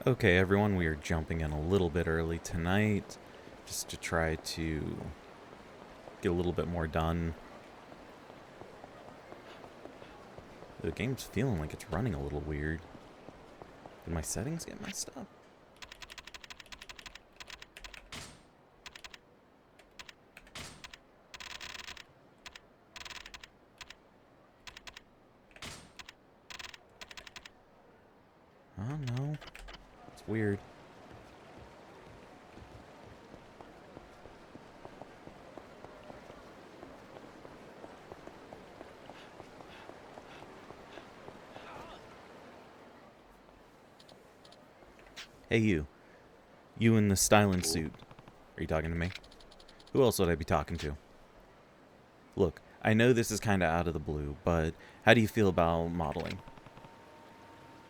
Okay, everyone, we are jumping in a little bit early tonight just to try to get a little bit more done. The game's feeling like it's running a little weird. Did my settings get messed up? Oh no, it's weird. Hey you. You in the styling suit. Are you talking to me? Who else would I be talking to? Look, I know this is kinda out of the blue, but how do you feel about modeling?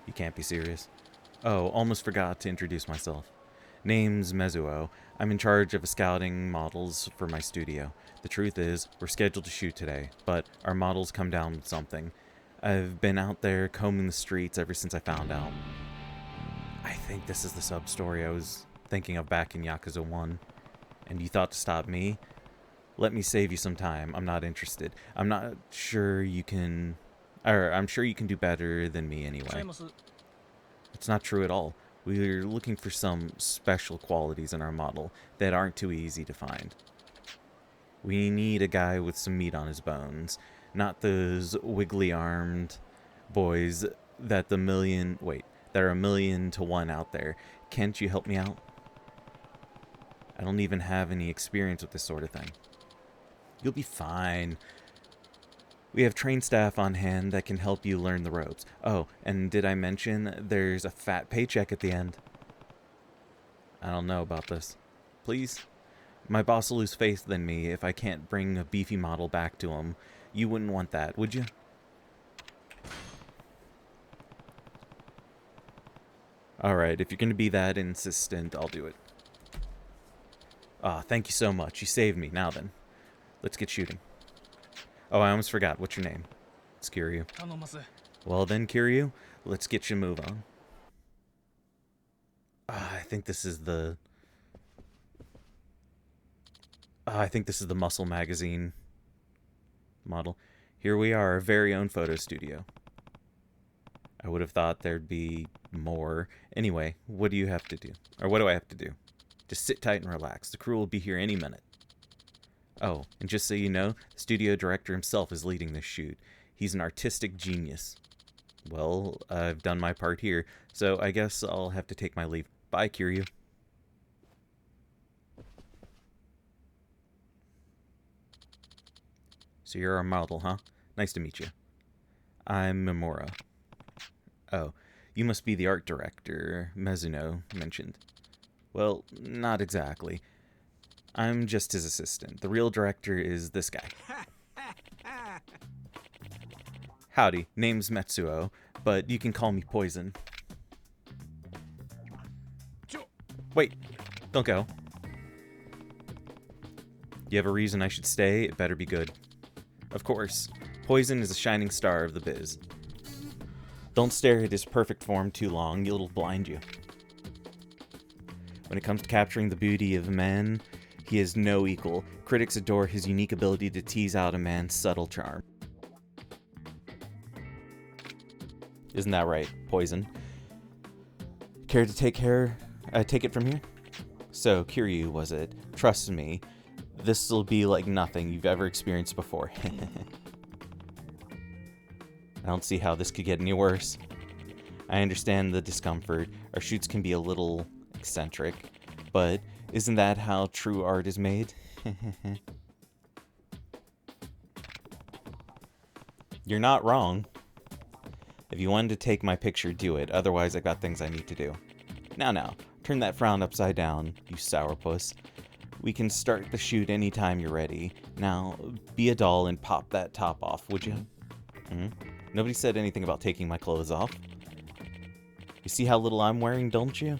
You can't be serious. Oh, almost forgot to introduce myself. Name's Mezuo. I'm in charge of scouting models for my studio. The truth is, we're scheduled to shoot today, but our models come down with something. I've been out there combing the streets ever since I found out. I think this is the sub-story I was thinking of back in Yakuza 1. And you thought to stop me? Let me save you some time. I'm not interested. I'm sure you can do better than me anyway. It's not true at all. We're looking for some special qualities in our model that aren't too easy to find. We need a guy with some meat on his bones, not those wiggly-armed boys that are a million to one out there. Can't you help me out? I don't even have any experience with this sort of thing. You'll be fine. We have trained staff on hand that can help you learn the ropes. Oh, and did I mention there's a fat paycheck at the end? I don't know about this. Please? My boss will lose faith in me if I can't bring a beefy model back to him. You wouldn't want that, would you? Alright, if you're going to be that insistent, I'll do it. Ah, thank you so much. You saved me. Now then, let's get shooting. Oh, I almost forgot. What's your name? It's Kiryu. Well then, Kiryu, let's get you a move on. I think this is the Muscle Magazine model. Here we are, our very own photo studio. I would have thought there'd be more. Anyway, what do you have to do? Or what do I have to do? Just sit tight and relax. The crew will be here any minute. Oh, and just so you know, the studio director himself is leading this shoot. He's an artistic genius. Well, I've done my part here, so I guess I'll have to take my leave. Bye, Kiryu. So you're a model, huh? Nice to meet you. I'm Mimura. Oh, you must be the art director Mizuno mentioned. Well, not exactly. I'm just his assistant. The real director is this guy. Howdy, name's Metsuo, but you can call me Poison. Wait, don't go. You have a reason I should stay? It better be good. Of course. Poison is a shining star of the biz. Don't stare at his perfect form too long, it'll blind you. When it comes to capturing the beauty of men, he is no equal. Critics adore his unique ability to tease out a man's subtle charm. Isn't that right, Poison? Care to take it from here? So, Kiryu, was it? Trust me, this'll be like nothing you've ever experienced before. I don't see how this could get any worse. I understand the discomfort. Our shoots can be a little eccentric, but isn't that how true art is made? You're not wrong. If you wanted to take my picture, do it. Otherwise, I got things I need to do. Now, turn that frown upside down, you sourpuss. We can start the shoot anytime you're ready. Now, be a doll and pop that top off, would you? Nobody said anything about taking my clothes off. You see how little I'm wearing, don't you?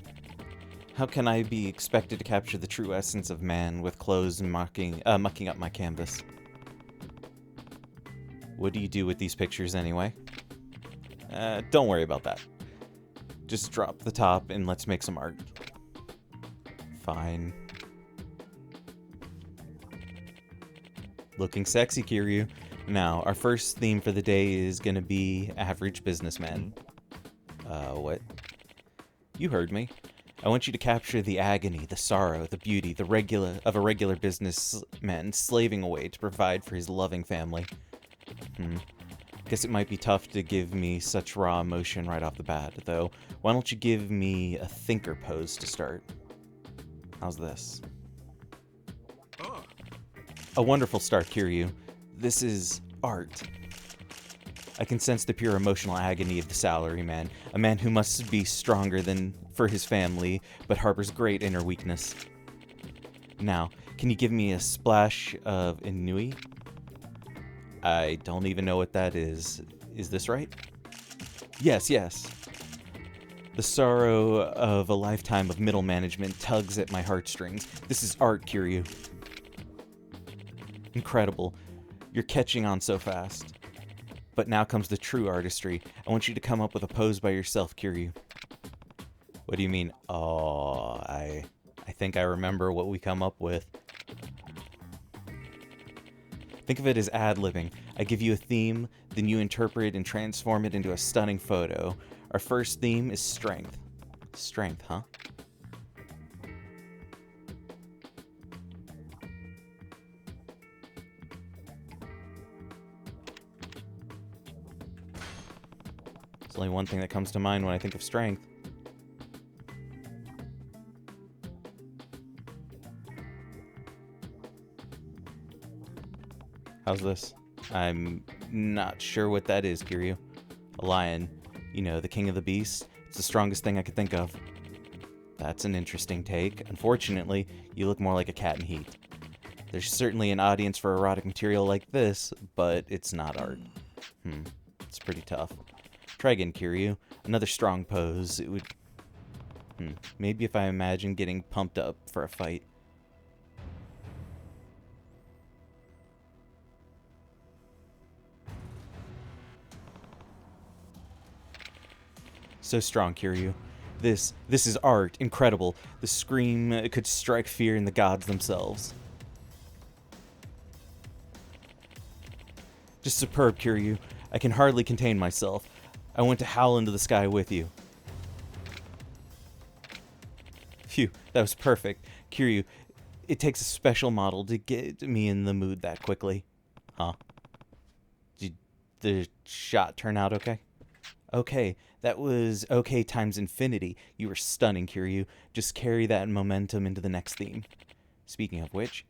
How can I be expected to capture the true essence of man with clothes mucking up my canvas? What do you do with these pictures anyway? Don't worry about that. Just drop the top and let's make some art. Fine. Looking sexy, Kiryu. Now, our first theme for the day is gonna be average businessman. What? You heard me. I want you to capture the agony, the sorrow, the beauty, of a regular businessman slaving away to provide for his loving family. Guess it might be tough to give me such raw emotion right off the bat, though. Why don't you give me a thinker pose to start? How's this? A wonderful start, Kiryu. This is art. I can sense the pure emotional agony of the salaryman, a man who must be stronger than for his family, but harbors great inner weakness. Now, can you give me a splash of Inui? I don't even know what that is. Is this right? Yes, yes. The sorrow of a lifetime of middle management tugs at my heartstrings. This is art, Kiryu. Incredible. You're catching on so fast. But now comes the true artistry. I want you to come up with a pose by yourself, Kiryu. What do you mean? Oh, I think I remember what we come up with. Think of it as ad-libbing. I give you a theme, then you interpret and transform it into a stunning photo. Our first theme is strength. Strength, huh? There's only one thing that comes to mind when I think of strength. How's this? I'm not sure what that is, Kiryu. A lion. You know, the king of the beasts. It's the strongest thing I could think of. That's an interesting take. Unfortunately, you look more like a cat in heat. There's certainly an audience for erotic material like this, but it's not art. It's pretty tough. Try again, Kiryu. Another strong pose. It would... Maybe if I imagine getting pumped up for a fight. So strong, Kiryu. This is art. Incredible. The scream could strike fear in the gods themselves. Just superb, Kiryu. I can hardly contain myself. I want to howl into the sky with you. Phew, that was perfect. Kiryu, it takes a special model to get me in the mood that quickly. Huh? Did the shot turn out okay? Okay, that was okay times infinity. You were stunning, Kiryu. Just carry that momentum into the next theme. Speaking of which,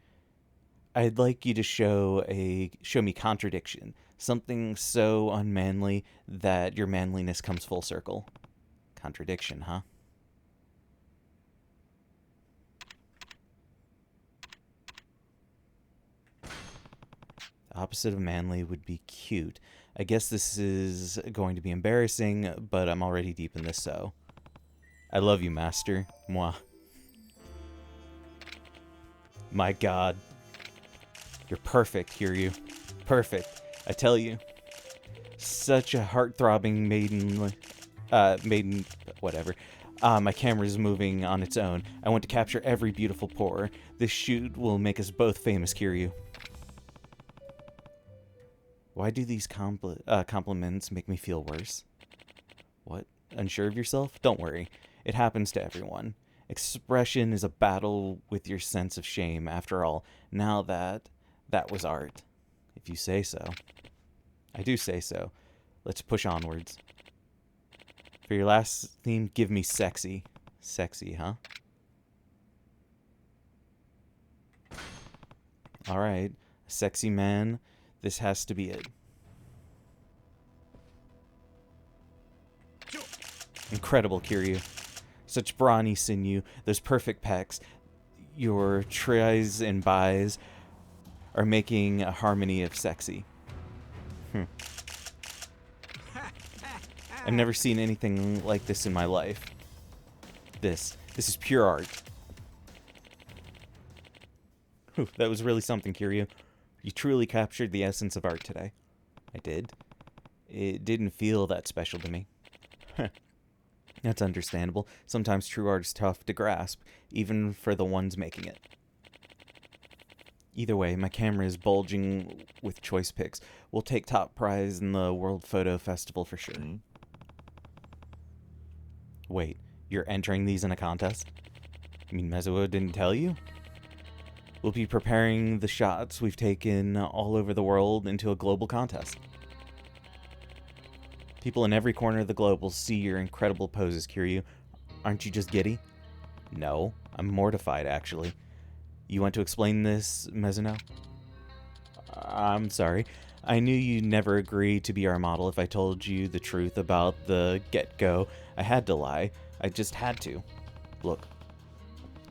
I'd like you to show me contradiction. Something so unmanly that your manliness comes full circle. Contradiction, huh? The opposite of manly would be cute. I guess this is going to be embarrassing, but I'm already deep in this, so. I love you, master. Mwah. My god. You're perfect, Kiryu. Perfect. I tell you. Such a heart-throbbing maiden, whatever. My camera's moving on its own. I want to capture every beautiful pore. This shoot will make us both famous, Kiryu. Why do these compliments make me feel worse? What? Unsure of yourself? Don't worry. It happens to everyone. Expression is a battle with your sense of shame. After all, now that was art. If you say so. I do say so. Let's push onwards. For your last theme, give me sexy. Sexy, huh? Alright. Sexy man. This has to be it. Incredible, Kiryu. Such brawny sinew, those perfect pecs. Your tries and buys are making a harmony of sexy. I've never seen anything like this in my life. This is pure art. Whew, that was really something, Kiryu. You truly captured the essence of art today. I did. It didn't feel that special to me. That's understandable. Sometimes true art is tough to grasp, even for the ones making it. Either way, my camera is bulging with choice pics. We'll take top prize in the World Photo Festival for sure. Wait, you're entering these in a contest? You mean Mezuo didn't tell you? We'll be preparing the shots we've taken all over the world into a global contest. People in every corner of the globe will see your incredible poses, Kiryu. Aren't you just giddy? No, I'm mortified, actually. You want to explain this, Mizuno? I'm sorry. I knew you'd never agree to be our model if I told you the truth about the get-go. I had to lie. I just had to. Look,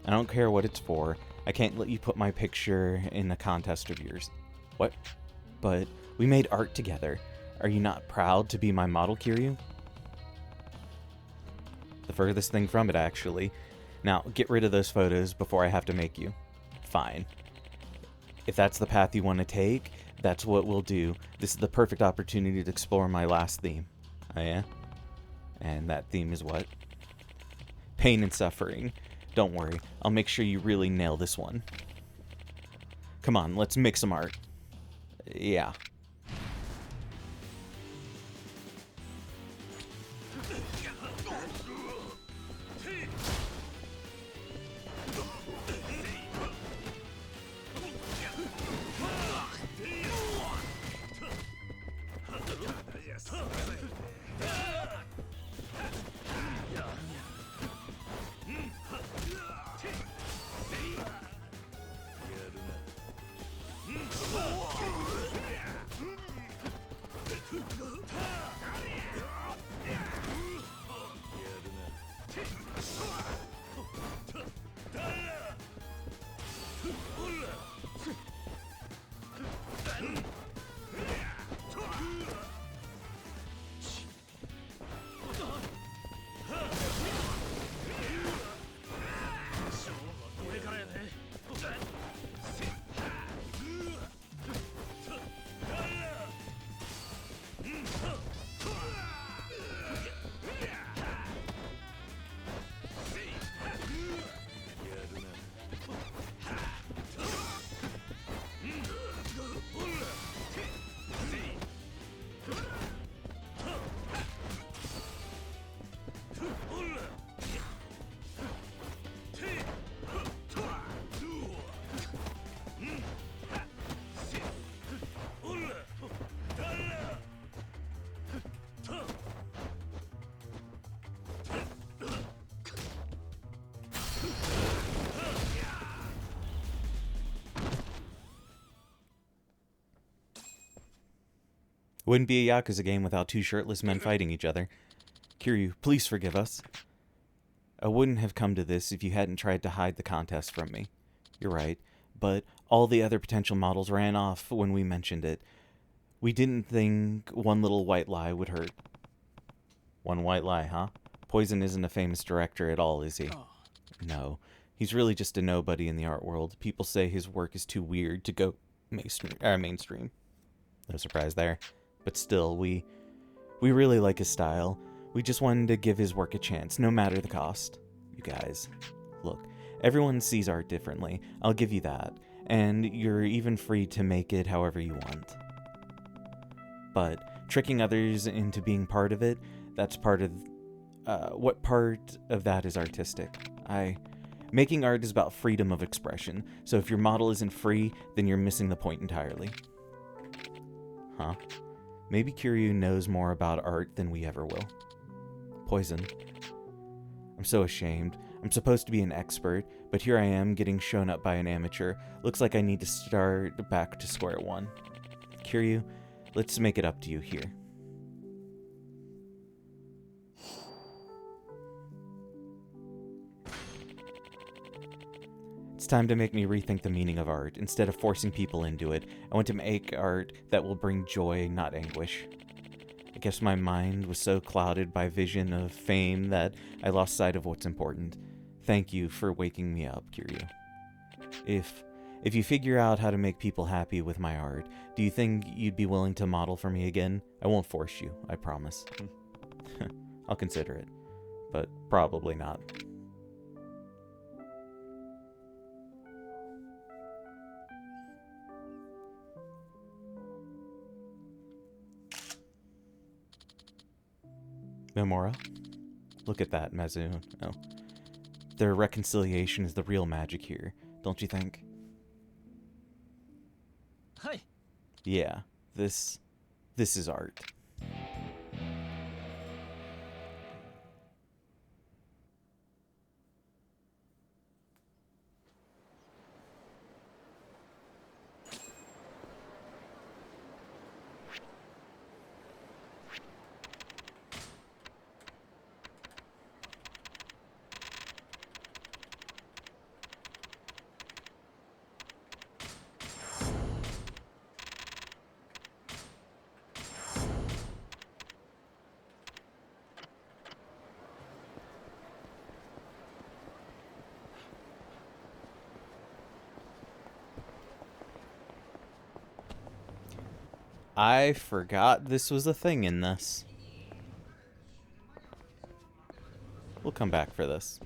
I don't care what it's for. I can't let you put my picture in a contest of yours. What? But we made art together. Are you not proud to be my model, Kiryu? The furthest thing from it, actually. Now, get rid of those photos before I have to make you. Fine. If that's the path you want to take, that's what we'll do. This is the perfect opportunity to explore my last theme. Oh yeah? And that theme is what? Pain and suffering. Don't worry, I'll make sure you really nail this one. Come on, let's make some art. Yeah. It wouldn't be a Yakuza game without two shirtless men fighting each other. Kiryu, please forgive us. I wouldn't have come to this if you hadn't tried to hide the contest from me. You're right, but all the other potential models ran off when we mentioned it. We didn't think one little white lie would hurt. One white lie, huh? Poison isn't a famous director at all, is he? No. He's really just a nobody in the art world. People say his work is too weird to go mainstream. No surprise there. But still, we really like his style. We just wanted to give his work a chance, no matter the cost. You guys, look, everyone sees art differently. I'll give you that. And you're even free to make it however you want. But tricking others into being part of it, that's part of... what part of that is artistic? Making art is about freedom of expression, so if your model isn't free, then you're missing the point entirely. Huh? Maybe Kiryu knows more about art than we ever will. Poison. I'm so ashamed. I'm supposed to be an expert, but here I am getting shown up by an amateur. Looks like I need to start back to square one. Kiryu, let's make it up to you here. It's time to make me rethink the meaning of art. Instead of forcing people into it, I want to make art that will bring joy, not anguish. I guess my mind was so clouded by vision of fame that I lost sight of what's important. Thank you for waking me up, Kiryu. If you figure out how to make people happy with my art, do you think you'd be willing to model for me again? I won't force you, I promise. I'll consider it. but probably not. Memora? Look at that, Mazu. Oh. Their reconciliation is the real magic here, don't you think? Hi. Yeah, this is art. I forgot this was a thing in this. We'll come back for this.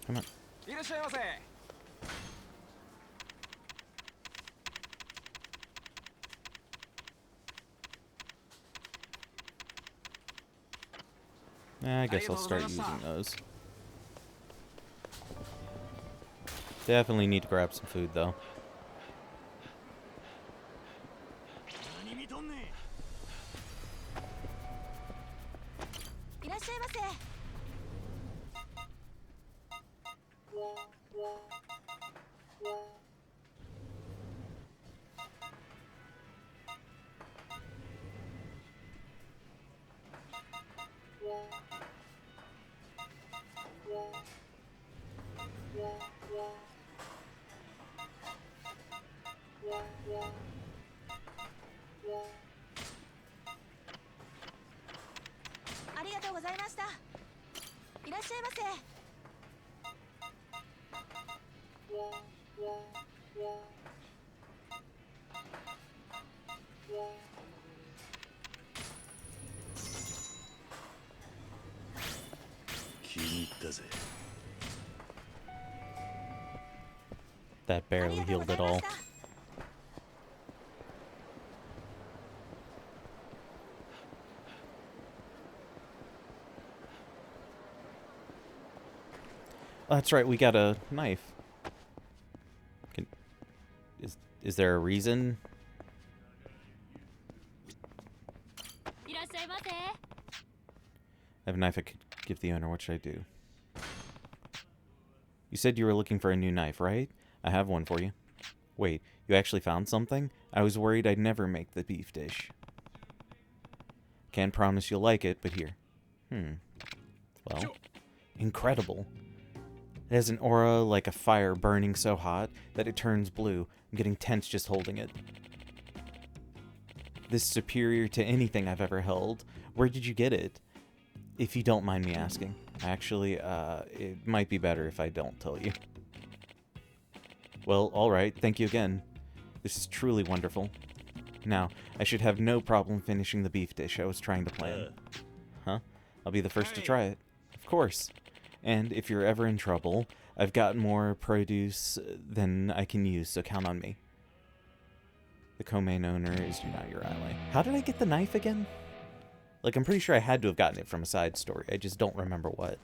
Come on. I guess I'll start using those. Definitely need to grab some food, though. That barely healed at all. Oh, that's right, we got a knife. Is there a reason? I have a knife I could give the owner. What should I do? You said you were looking for a new knife, right? I have one for you. Wait, you actually found something? I was worried I'd never make the beef dish. Can't promise you'll like it, but here. Well, incredible. It has an aura like a fire burning so hot that it turns blue. I'm getting tense just holding it. this superior to anything I've ever held. Where did you get it? If you don't mind me asking. Actually, it might be better if I don't tell you. Well, alright, thank you again. This is truly wonderful. Now, I should have no problem finishing the beef dish I was trying to plan. Huh? I'll be the first to try it. Of course. And if you're ever in trouble, I've got more produce than I can use, so count on me. The co-main owner is not your ally. How did I get the knife again? Like, I'm pretty sure I had to have gotten it from a side story. I just don't remember what.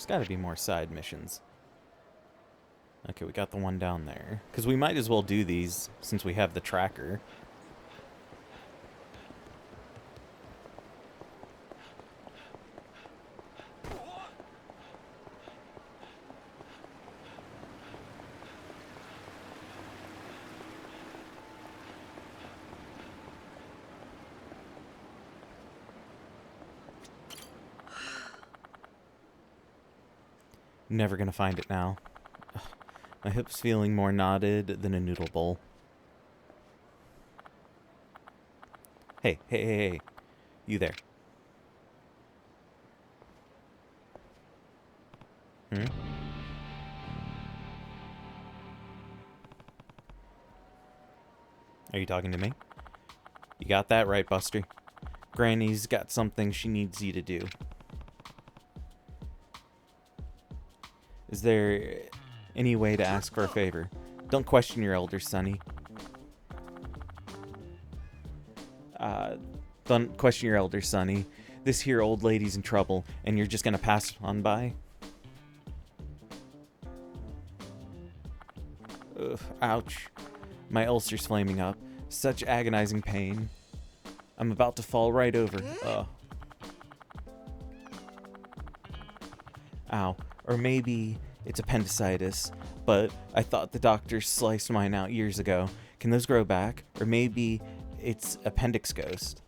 There's gotta be more side missions. Okay, we got the one down there. Because we might as well do these since we have the tracker. Never gonna find it now. Ugh, my hip's feeling more knotted than a noodle bowl. Hey, hey, hey, hey. You there. Hmm? Are you talking to me? You got that right, Buster. Granny's got something she needs you to do. Is there any way to ask for a favor? Don't question your elders, Sonny. Don't question your elders, Sonny. This here old lady's in trouble, and you're just gonna pass on by? Ugh, ouch. My ulcer's flaming up. Such agonizing pain. I'm about to fall right over. Ugh. Ow. Or maybe it's appendicitis, but I thought the doctor sliced mine out years ago. Can those grow back? Or maybe it's appendix ghost.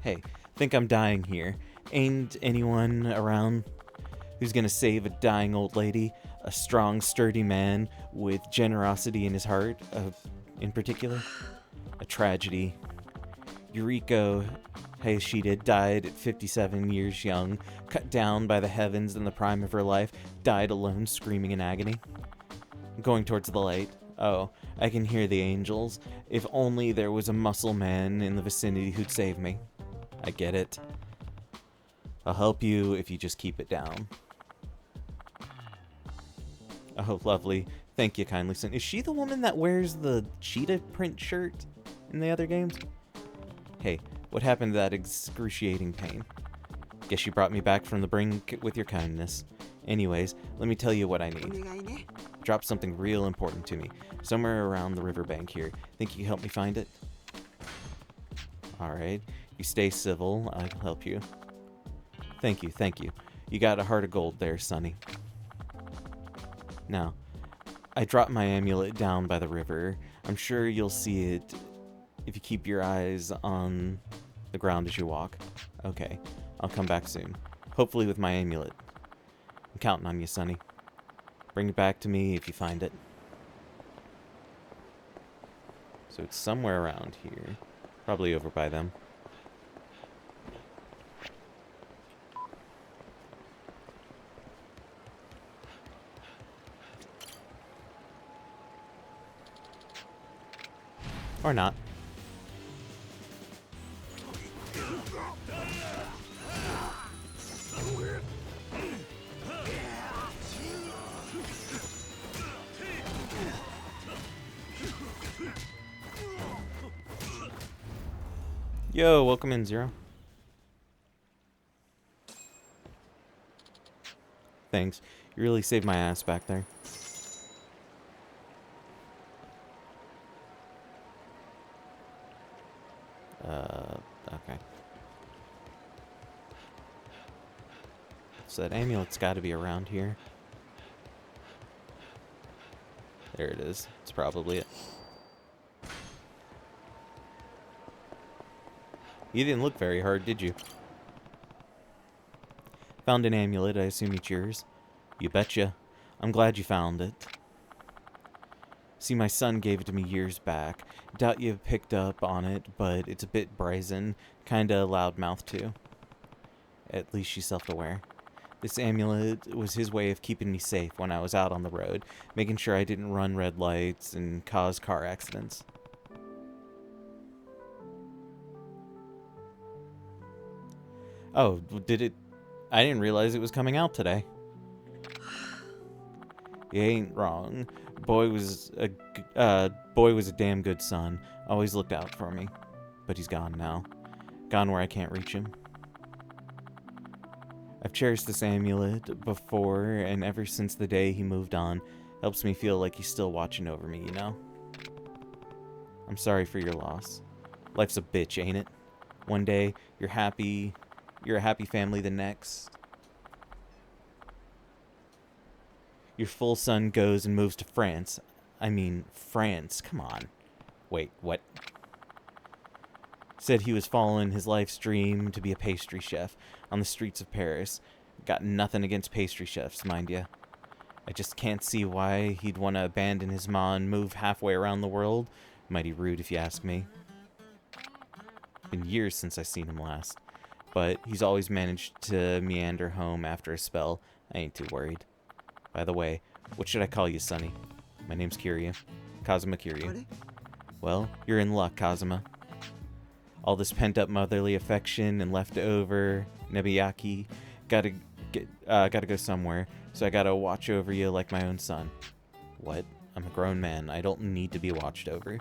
Hey, think I'm dying here. Ain't anyone around who's gonna save a dying old lady? A strong, sturdy man with generosity in his heart, in particular? A tragedy. Yuriko Hayashida died at 57 years young, cut down by the heavens in the prime of her life, died alone, screaming in agony. Going towards the light. Oh, I can hear the angels. If only there was a muscle man in the vicinity who'd save me. I get it. I'll help you if you just keep it down. Oh, lovely. Thank you kindly, son. Is she the woman that wears the cheetah print shirt in the other games? Hey, what happened to that excruciating pain? Guess you brought me back from the brink with your kindness. Anyways, let me tell you what I need. Drop something real important to me. Somewhere around the riverbank here. Think you can help me find it? Alright. You stay civil. I'll help you. Thank you, thank you. You got a heart of gold there, Sonny. Now, I dropped my amulet down by the river. I'm sure you'll see it if you keep your eyes on the ground as you walk. Okay, I'll come back soon. Hopefully with my amulet. I'm counting on you, Sonny. Bring it back to me if you find it. So it's somewhere around here. Probably over by them. Or not. Yo, welcome in, Zero. Thanks. You really saved my ass back there. Okay. So that amulet's got to be around here. There it is. It's probably it. You didn't look very hard, did you? Found an amulet. I assume it's yours. You betcha. I'm glad you found it. See, my son gave it to me years back. Doubt you've picked up on it, but it's a bit brazen. Kinda loudmouth, too. At least she's self-aware. This amulet was his way of keeping me safe when I was out on the road, making sure I didn't run red lights and cause car accidents. Oh, did it? I didn't realize it was coming out today. You ain't wrong. Boy was a damn good son. Always looked out for me. But he's gone now. Gone where I can't reach him. I've cherished this amulet before, and ever since the day he moved on, helps me feel like he's still watching over me, you know? I'm sorry for your loss. Life's a bitch, ain't it? One day, you're a happy family the next. Your full son goes and moves to France. I mean, France, come on. Wait, what? Said he was following his life's dream to be a pastry chef on the streets of Paris. Got nothing against pastry chefs, mind ya. I just can't see why he'd want to abandon his ma and move halfway around the world. Mighty rude if you ask me. Been years since I seen him last. But he's always managed to meander home after a spell. I ain't too worried. By the way, what should I call you, Sonny? My name's Kiryu. Kazuma Kiryu. Well, you're in luck, Kazuma. All this pent-up motherly affection and leftover nebiyaki. Gotta go somewhere, so I gotta watch over you like my own son. What? I'm a grown man. I don't need to be watched over.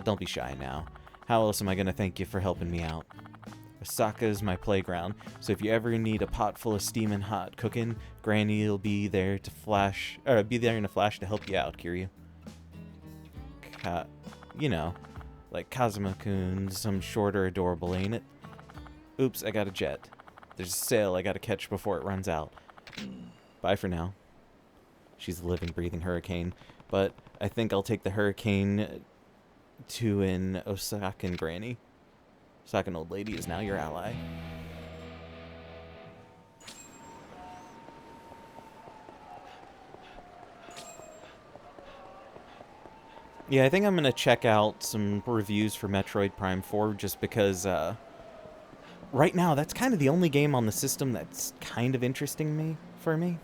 Don't be shy now. How else am I gonna thank you for helping me out? Osaka's my playground, so if you ever need a pot full of steaming hot cooking, Granny'll be there in a flash to help you out, Kiryu. You know, like Kazuma-kun, some short or adorable, ain't it? Oops, I got a jet. There's a sale I gotta catch before it runs out. Bye for now. She's a living, breathing hurricane, but I think I'll take the hurricane to an Osakan granny. Osakan old lady is now your ally. Yeah, I think I'm going to check out some reviews for Metroid Prime 4 just because right now that's kind of the only game on the system that's kind of interesting for me.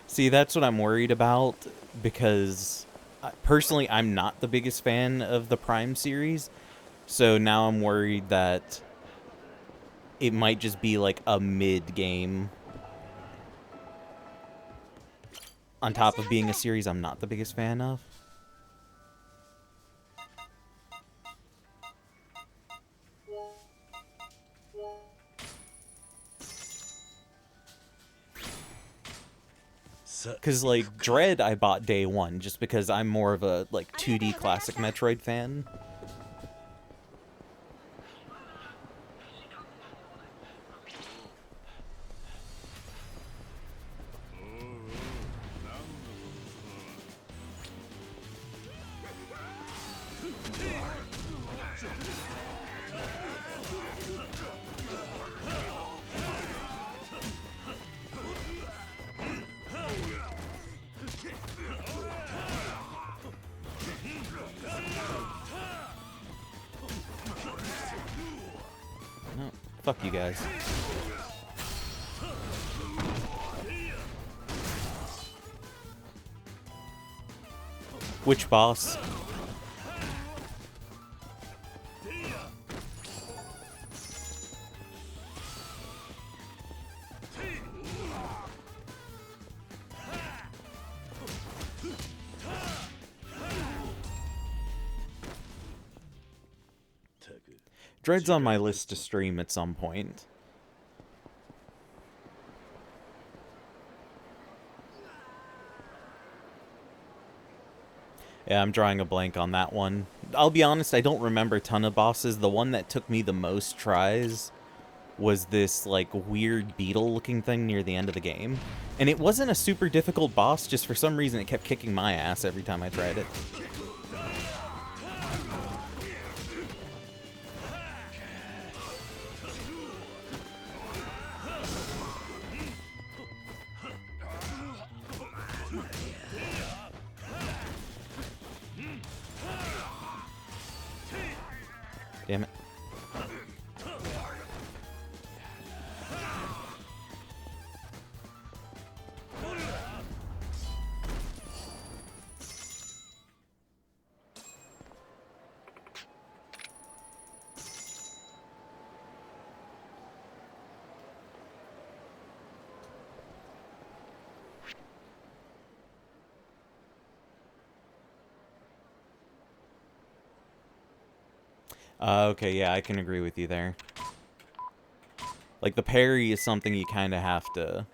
See, that's what I'm worried about, because personally, I'm not the biggest fan of the Prime series, so now I'm worried that it might just be like a mid game on top of being a series I'm not the biggest fan of. Because, like, Dread I bought day one, just because I'm more of a, like, 2D classic Metroid fan. No, fuck you guys. Which boss? Dread's on my list to stream at some point. Yeah, I'm drawing a blank on that one. I'll be honest, I don't remember a ton of bosses. The one that took me the most tries was this, like, weird beetle-looking thing near the end of the game. And it wasn't a super difficult boss, just for some reason it kept kicking my ass every time I tried it. Damn it. Okay, yeah, I can agree with you there. Like, the parry is something you kind of have to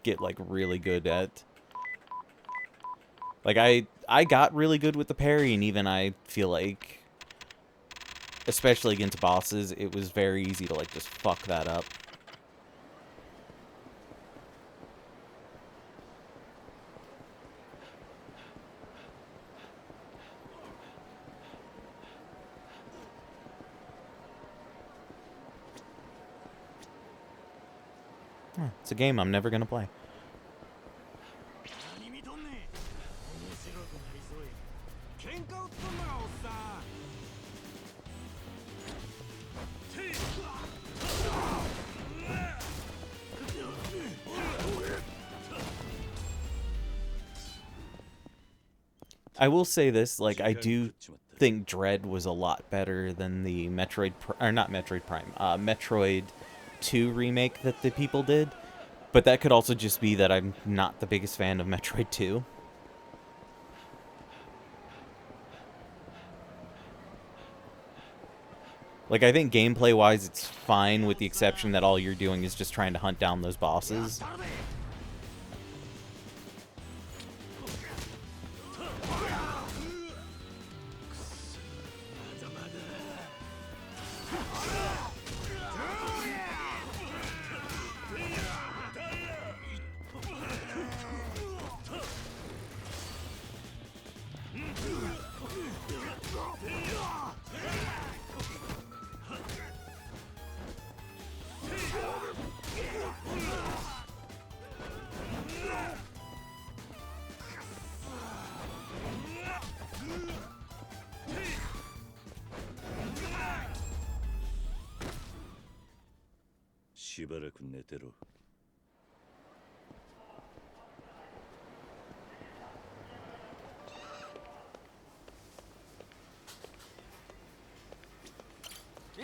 get, like, really good at. Like, I got really good with the parry, and even I feel like, especially against bosses, it was very easy to, like, just fuck that up. It's a game I'm never gonna play. I will say this, like, I do think Dread was a lot better than the Metroid, or not Metroid Prime, Metroid 2 remake that the people did. But that could also just be that I'm not the biggest fan of Metroid 2. Like, I think gameplay-wise it's fine, with the exception that all you're doing is just trying to hunt down those bosses.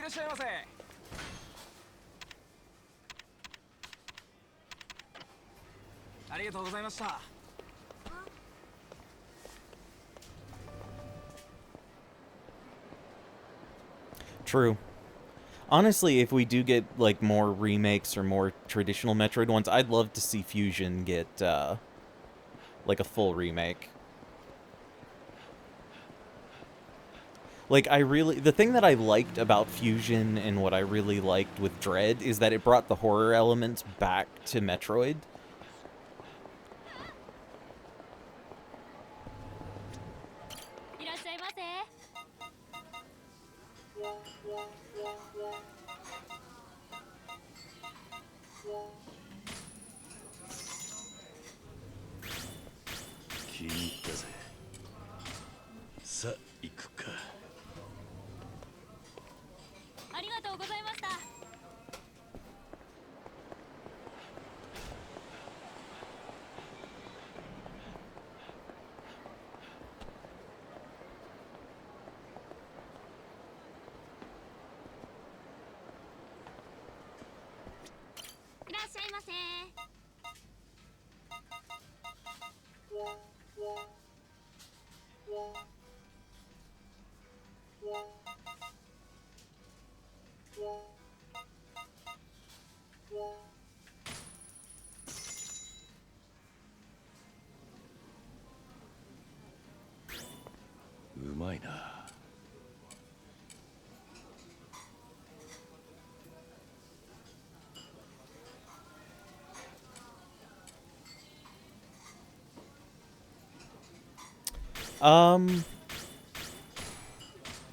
っしゃいませ。ありがとうございました。True. Honestly, if we do get like more remakes or more traditional Metroid ones, I'd love to see Fusion get like a full remake. Like, the thing that I liked about Fusion and what I really liked with Dread is that it brought the horror elements back to Metroid.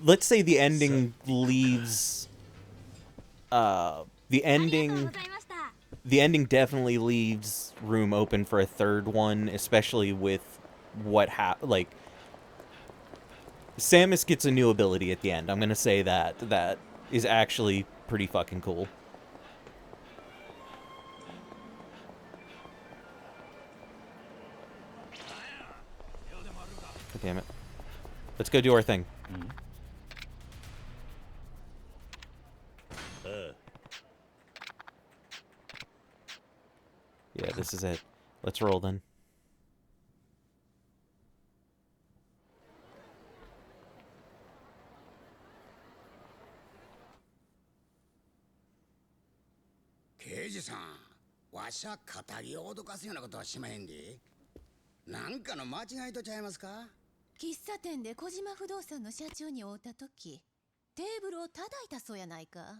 Let's say the ending leaves. The ending definitely leaves room open for a third one, especially with like Samus gets a new ability at the end. I'm gonna say that is actually pretty fucking cool. God damn it. Let's go do our thing. Yeah, this is it. Let's roll then. Keiji-san, わしゃ語りを脅かすようなことはしまへんで。なんかの間違いとちゃいますか？喫茶店で小島不動産の社長に会った時、テーブルを叩いたそうやないか。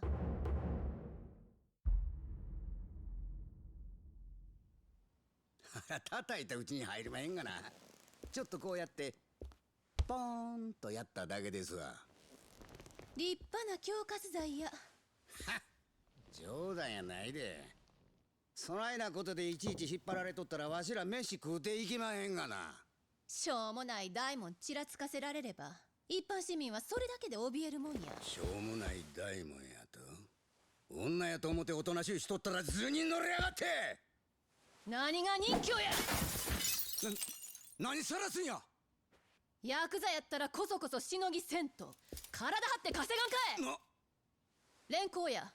叩いたうちに入れまへんがな。ちょっとこうやってポーンとやっただけですわ。立派な恐喝罪や。冗談やないで。そないなことでいちいち引っ張られとったらわしら飯食うていきまへんがな。しょうもない大門ちらつかせられれば、一般市民はそれだけで怯えるもんや。しょうもない大門やと。女やと思っておとなしいしとったら図に乗りやがって。何が人気や。何さらすんや。ヤクザやったらこそこそしのぎせんと体張って稼がんかい。連行や。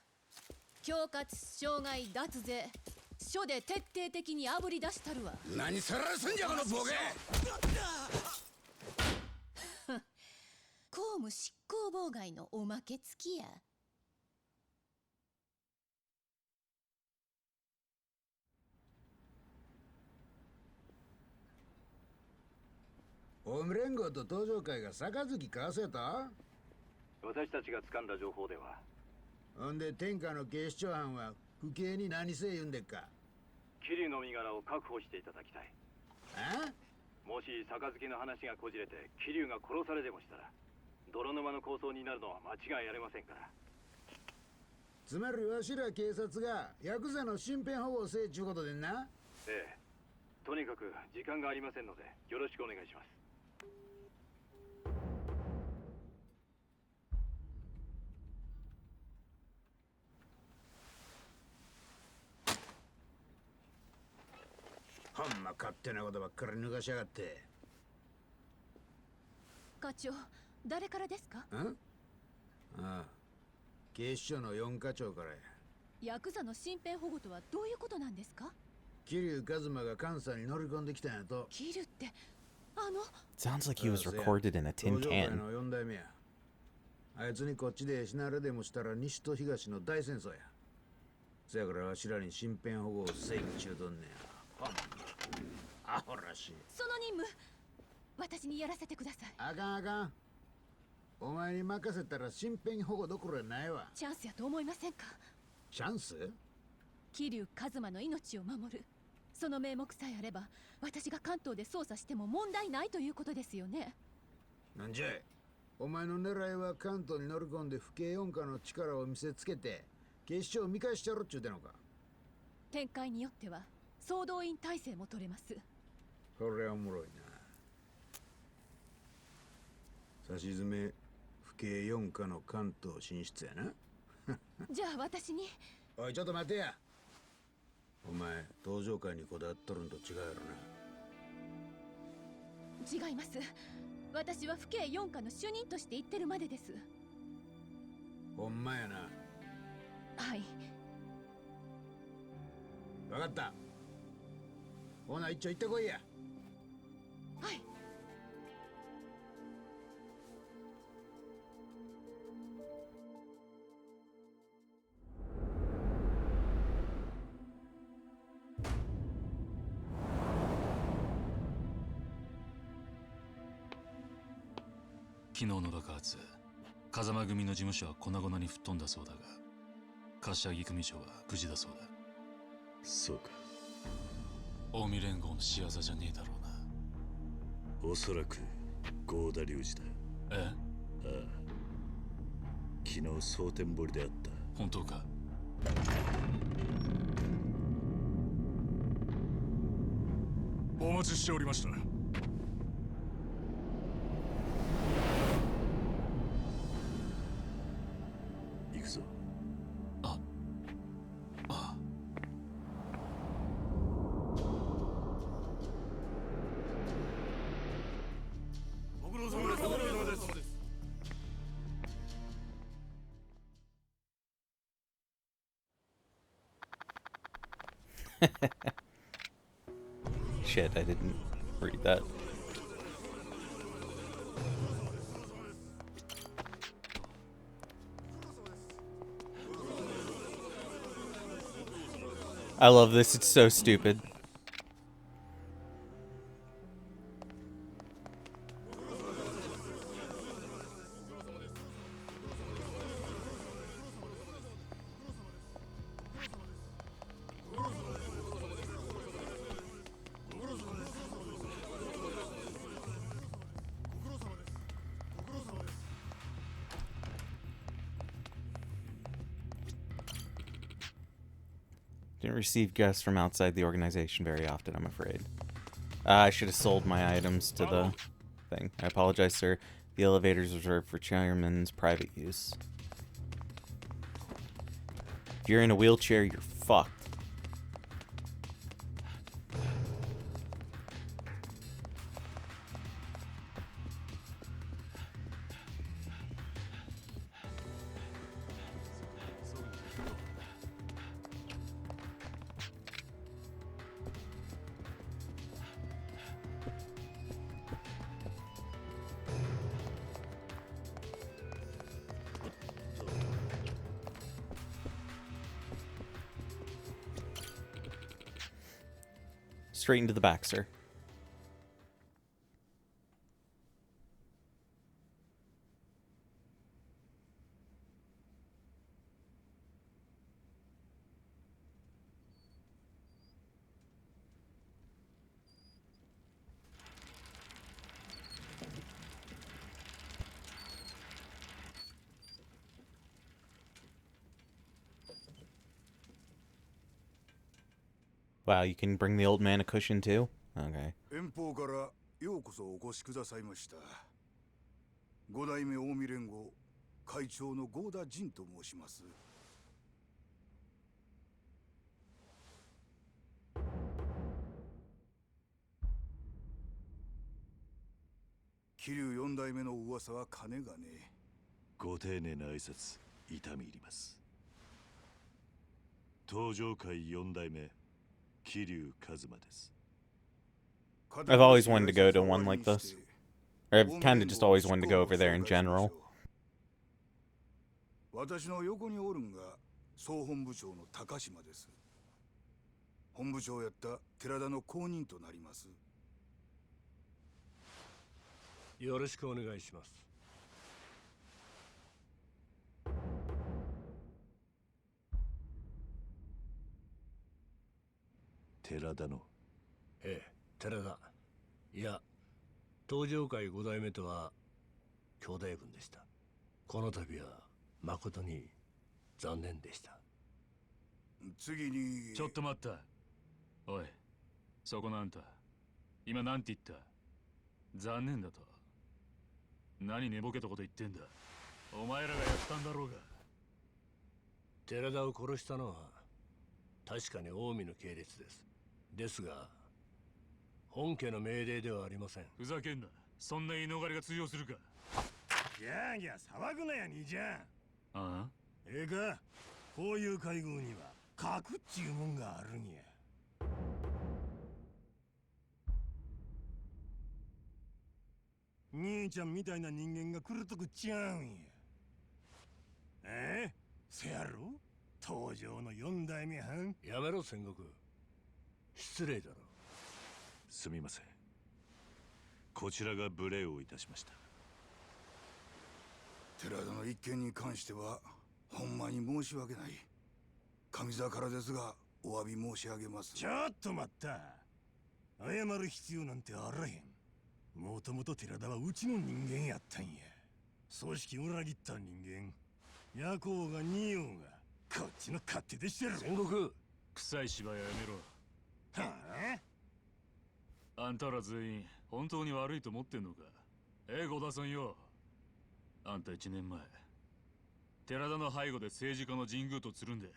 恐喝、傷害、脱税、署で徹底的にあぶり出したるわ。何さらすんじゃこのボケ。公務執行妨害のおまけ付きや。オウム連合と登場会が杯交わせた？私たちが掴んだ情報では。ほんで天下の警視庁班は府警に何せ言うんでっか？桐生の身柄を確保していただきたい。あ？もし杯の話がこじれて桐生が殺されでもしたら泥沼の抗争になるのは間違いありませんから。つまりわしら警察がヤクザの身辺保護をせえちゅうことでんな。ええ、とにかく時間がありませんのでよろしくお願いします。ほんま勝手なことばっかり抜かしやがって。課長、誰からですか？ん？ああ、警視庁の4課長からや。ヤクザの身辺保護とはどういうことなんですか？桐生一馬が関西に乗り込んできたんやと。キルって、Sounds like he was recorded in a tin 登場会 can. の4代目や。あいつにこっちで死なれでもしたら西と東の大戦争や。そやからわしらに身辺保護をせいちゅうとんねや。アホらしい。その任務、私にやらせてください。あかんあかん。お前に任せたら身辺保護どころやないわ。チャンスやと思いませんか？チャンス？桐生一馬の命を守る。その名目さえあれば、私が関東で捜査しても問題ないということですよね。なんじゃい。お前の狙いは関東に乗り込んで府警四課の力を見せつけて警視庁を見返してやろっちゅうてのか。展開によっては総動員体制も取れます。これはおもろいな。さしずめ府警四課の関東進出やな。じゃあ私に。おいちょっと待てや。お前登場会にこだわっとるんと違うやろな。違います。私は府警四課の主任として言ってるまでです。ほんまやな。はい。分かった。ほな一丁行ってこいや。はい。昨日の爆発、風間組の事務所は粉々に吹っ飛んだそうだが、柏木組長は無事だそうだ。そうか。近江連合の仕業じゃねえだろうな。おそらく合田隆二だ。え？ああ。昨日蒼天堀であった。本当か？お待ちしておりました。行くぞ。ああ。ご苦労様です。ご苦労様です。Shit, I didn't read that. I love this, it's so stupid. Didn't receive guests from outside the organization very often, I'm afraid. I should have sold my items to the thing. I apologize, sir. The elevator is reserved for chairman's private use. If you're in a wheelchair, you're fucked. Straight into the back, sir. Wow, you can bring the old man a cushion too? Okay. 遠方からようこそお越しくださいました。五代目近江連合会長の合田仁と申します。桐生四代目の噂は金がねえ。ご丁寧な挨拶痛み入ります。登場界4代目桐生一馬です。 I've always wanted to go to one like this. Or I've kind of just always wanted to go over there in general. 私の横におるんが総本部長の高島です。本部長やった寺田の後任となります。よろしくお願いします。寺田の。ええ、寺田。いや、登場界5代目とは兄弟分でした。この度は誠に残念でした。次に。ちょっと待った。おい、そこのあんた、今なんて言った？残念だと。何寝ぼけたこと言ってんだ。お前らがやったんだろうが。寺田を殺したのは確かに近江の系列です。ですが本家の命令ではありません。ふざけんな。そんな言い逃れが通用するか。ギャーギャー騒ぐなや兄ちゃん。ああ、ええか、こういう会合には核っちゅうもんがあるんや。兄ちゃんみたいな人間が来るとこちゃうんや。せやろ、登場の4代目藩。やめろ戦国、失礼だろ。すみません。こちらが無礼をいたしました。寺田の一件に関してはほんまに申し訳ない。上座からですがお詫び申し上げます。ちょっと待った。謝る必要なんてあらへん。もともと寺田はうちの人間やったんや。組織裏切った人間。夜行が似ようがこっちの勝手でしてる。戦国、臭い芝居はやめろ。はあ、あんたら全員本当に悪いと思ってんのか。五田さんよ。あんた1年前寺田の背後で政治家の神宮とつるんで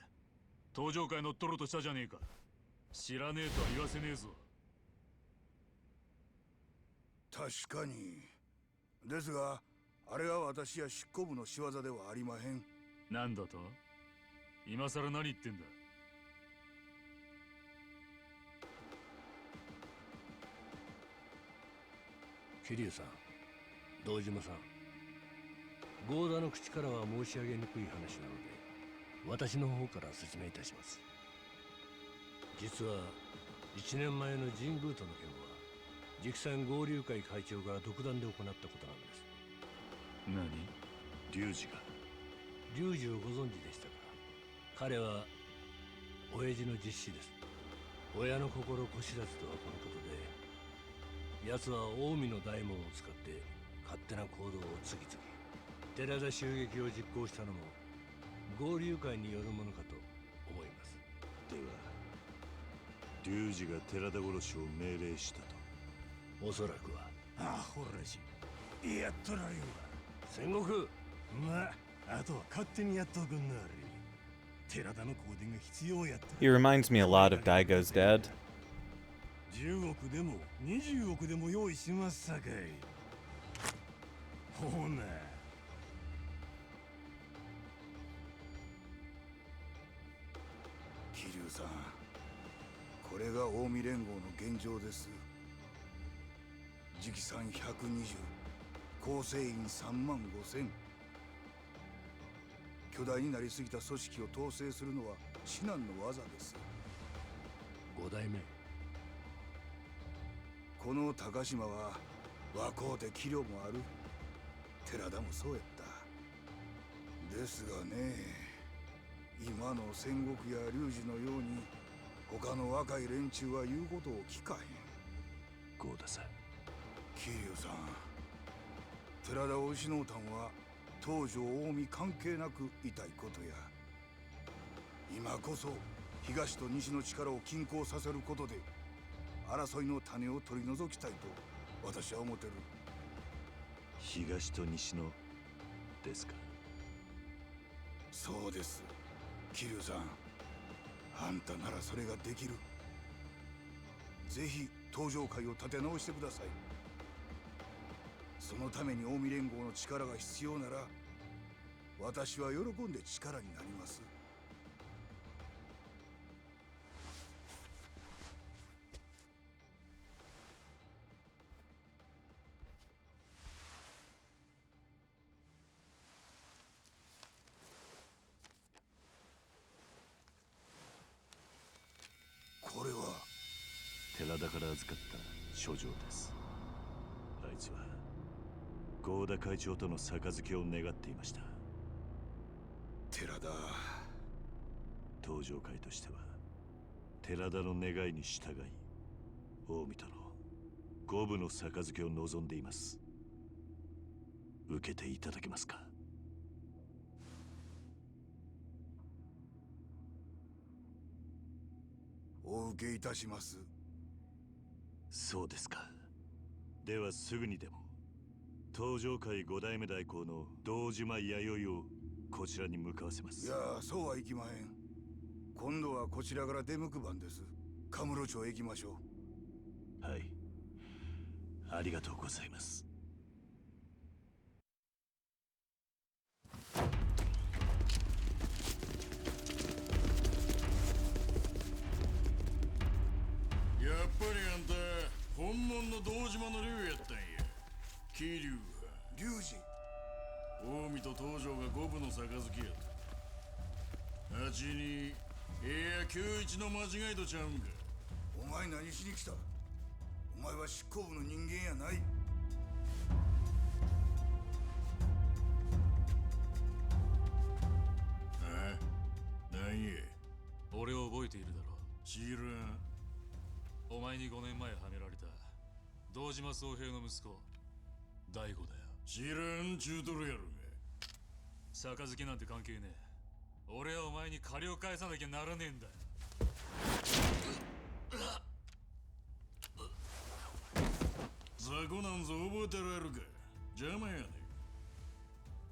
登場界乗っ取ろうとしたじゃねえか。知らねえとは言わせねえぞ。確かに。ですがあれは私や執行部の仕業ではありまへん。なんだと？今さら何言ってんだ。桐生さん、堂島さん、合田の口からは申し上げにくい話なので私の方から説明いたします。実は1年前の神宮との件は直参合流会会長が独断で行ったことなんです。何？龍二が。龍二をご存知でしたか？彼は親父の実子です。親の心子知らずとはこのことで、奴は近江の大門を使って勝手な行動を次々。寺田襲撃を実行したのも合流会によるものかと思います。では龍二が寺田殺しを命令したと？おそらくは。アホらしい。やっとられるわ。戦国、まあ、あとは勝手にやっとくんなあれ。寺田の香典が必要やった。He reminds me a lot of Daigo's dad. 10億でも20億でも用意しますさかい。ほな。桐生さん、これが近江連合の現状です。直参120、構成員3万5千。巨大になりすぎた組織を統制するのは至難の技です。5代目。この高島は若うて器量もある。寺田もそうやった。ですがね、今の戦国や龍二のように他の若い連中は言うことを聞かへん。豪田さん。桐生さん、寺田を失うたんは東条近江関係なく痛いことや。今こそ東と西の力を均衡させることで争いの種を取り除きたいと私は思ってる。東と西のですか？そうです。桐生さん、あんたならそれができる。ぜひ登場会を立て直してください。そのために近江連合の力が必要なら私は喜んで力になります。これは寺田から預かった書状です。あいつは合田会長との杯を願っていました。寺田。東上会としては寺田の願いに従い近江との五分の杯を望んでいます。受けていただけますか？お受けいたします。そうですか。ではすぐにでも東上会五代目代行の堂島弥生をこちらに向かわせます。いや、そうはいきまへん。今度はこちらから出向く番です。カムロ町へ行きましょう。はい、ありがとうございます。やっぱりあんた本物の堂島の竜やったんや。桐生は龍二。近江と東条が五分の杯やった。8にいや91の間違いとちゃうんか。お前何しに来た？お前は執行部の人間やない。あ？何や？俺を覚えているだろう。知らん。お前に5年前はめられた堂島宗平の息子大悟だよ。知らんちゅうとるやろが。杯なんて関係ねえ。俺はお前に借りを返さなきゃならねえんだよ。雑魚なんぞ覚えてられるか。邪魔やねん。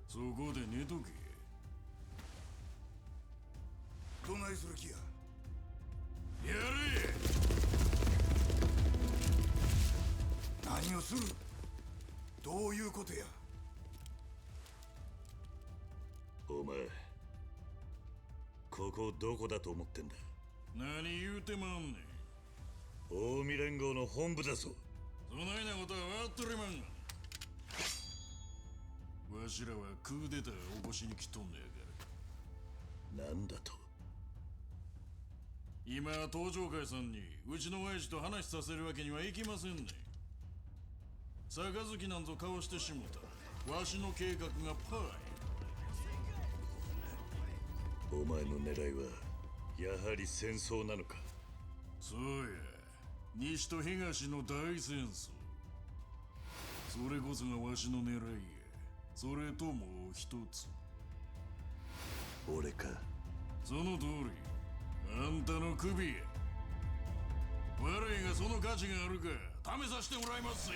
そこで寝とけ。どないする気や？やれ。何をする？どういうことや？お前ここどこだと思ってんだ？何言うてまんねん。近江連合の本部だぞ。そないなことはわっとりまんが。わしらはクーデターを起こしに来とんのやから。なんだと？今東上会さんにうちの親父と話させるわけにはいきませんね。杯なんぞ交わしてしもたらわしの計画がパーや。お前の狙いはやはり戦争なのか？そうや、西と東の大戦争。それこそがわしの狙いや。それともう一つ。俺か？その通り、あんたの首や。悪いがその価値があるか試させてもらいますぜ。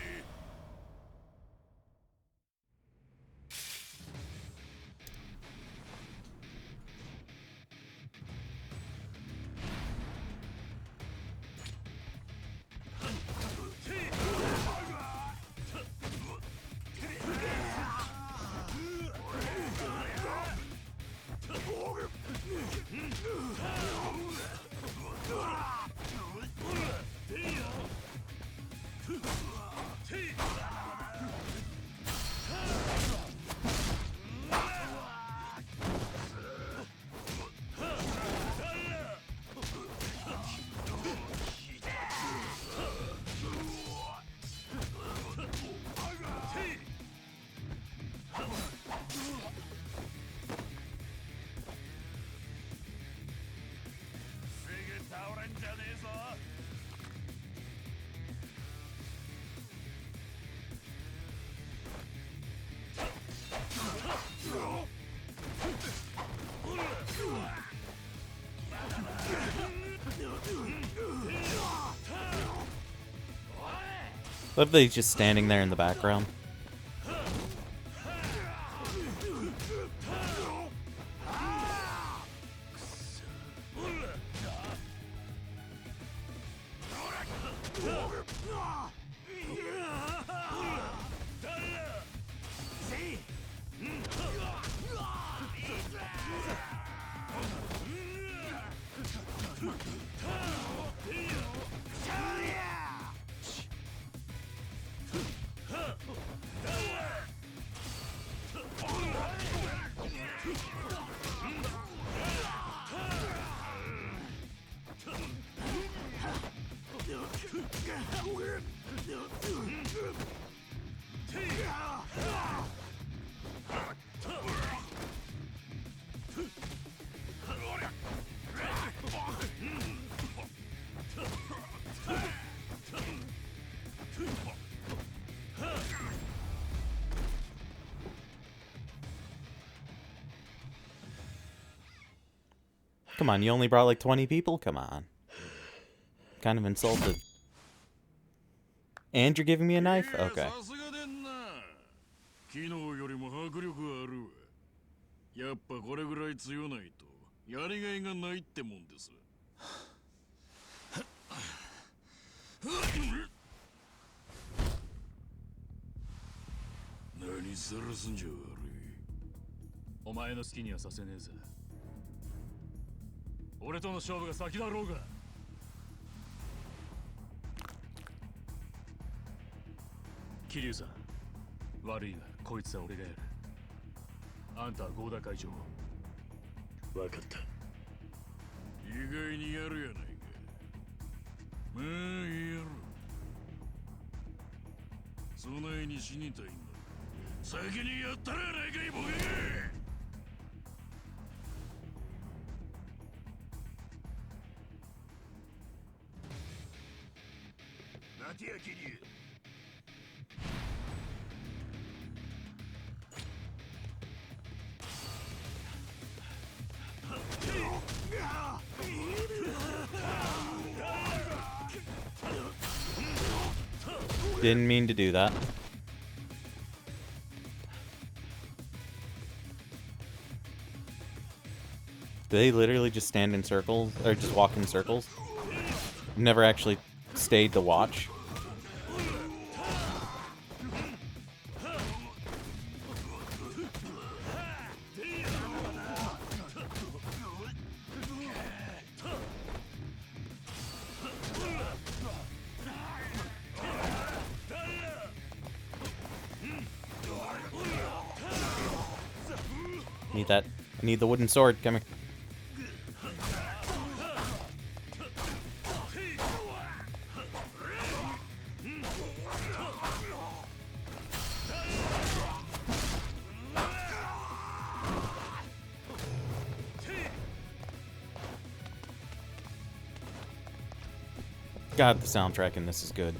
What if they're just standing there in the background? Come on, you only brought like 20 people? Come on. Kind of insulted. And you're giving me a knife? Okay. 昨日よりも迫力あるわ。やっぱこれぐらい強ないとやりがいがないってもんです。何さらすんじゃ悪い。お前の好きにはさせねえぜ。俺との勝負が先だろうが。桐生さん、悪いがこいつは俺がやる。あんたは合田会長。分かった。意外にやるやないか。まあやる。そないに死にたいんだ。先にやったらやないかいボケが。待てや桐生。Didn't mean to do that. Do they literally just stand in circles, or just walk in circles? Never actually stayed to watch. Need that. I need the wooden sword. Come here. God, the soundtrack in this is good.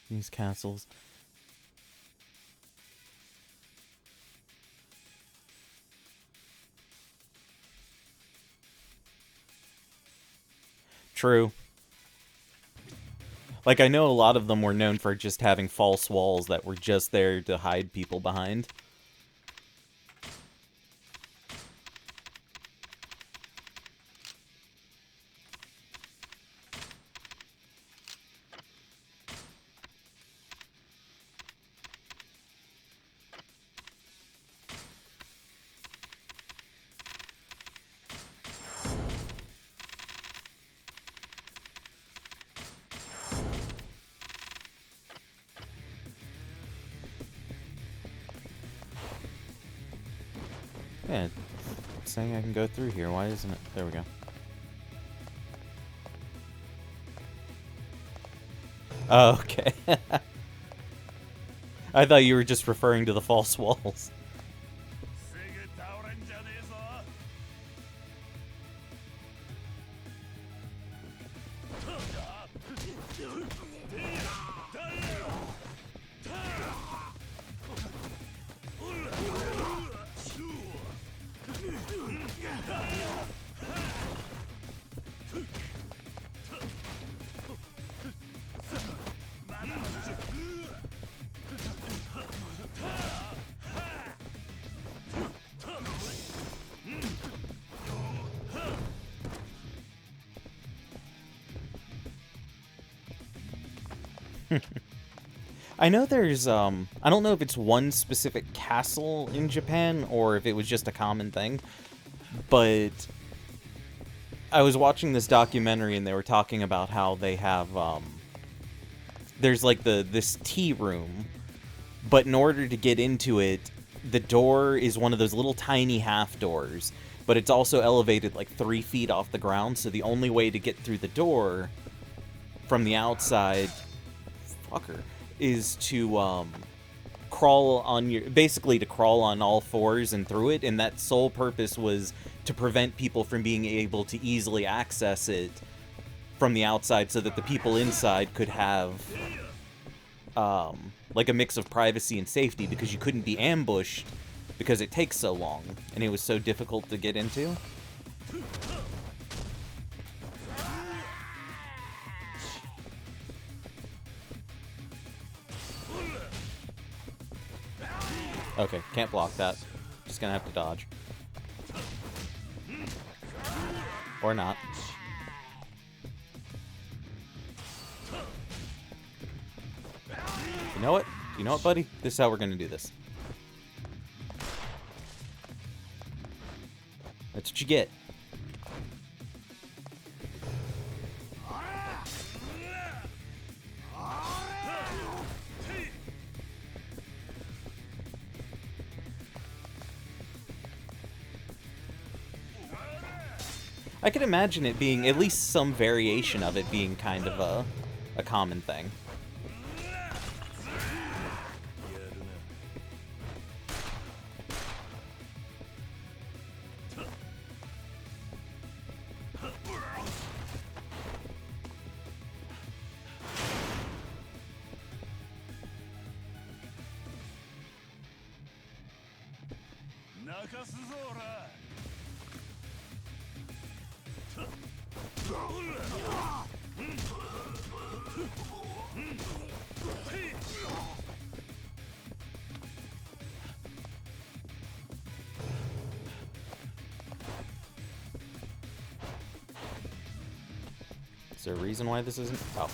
These castles. True. Like, I know a lot of them were known for just having false walls that were just there to hide people behind. Yeah, it's saying I can go through here. Why isn't it? There we go. Oh, okay. I thought you were just referring to the false walls. I know there's, I don't know if it's one specific castle in Japan or if it was just a common thing, but I was watching this documentary and they were talking about how they have, there's like this tea room, but in order to get into it, the door is one of those little tiny half doors but it's also elevated like 3 feet off the ground, so the only way to get through the door from the outside, fucker, is to crawl on your, basically to crawl on all fours and through it, and that sole purpose was to prevent people from being able to easily access it from the outside, so that the people inside could have like a mix of privacy and safety, because you couldn't be ambushed because it takes so long and it was so difficult to get into. Okay, can't block that. Just gonna have to dodge. Or not. You know what? You know what, buddy? This is how we're gonna do this. That's what you get. I can imagine it being, at least some variation of it being kind of a common thing. Is there a reason why this isn't? Oh.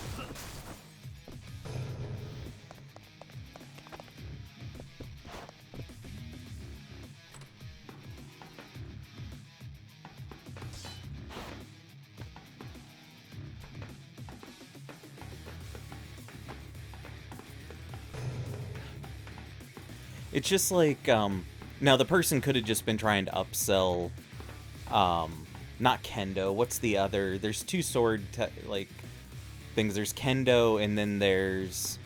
It's just like, now the person could have just been trying to upsell, not kendo, what's the other, there's two sword, like, things, there's kendo, and then there's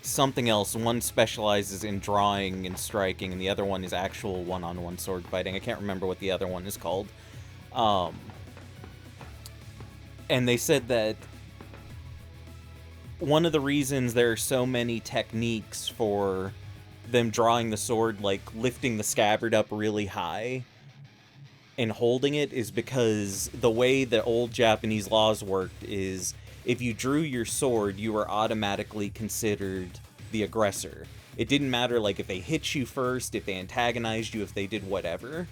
something else. One specializes in drawing and striking, and the other one is actual one-on-one sword fighting. I can't remember what the other one is called. And they said that one of the reasons there are so many techniques for them drawing the sword, like lifting the scabbard up really high and holding it, is because the way the old Japanese laws worked is if you drew your sword, you were automatically considered the aggressor. It didn't matter, like, if they hit you first, if they antagonized you, if they did whatever.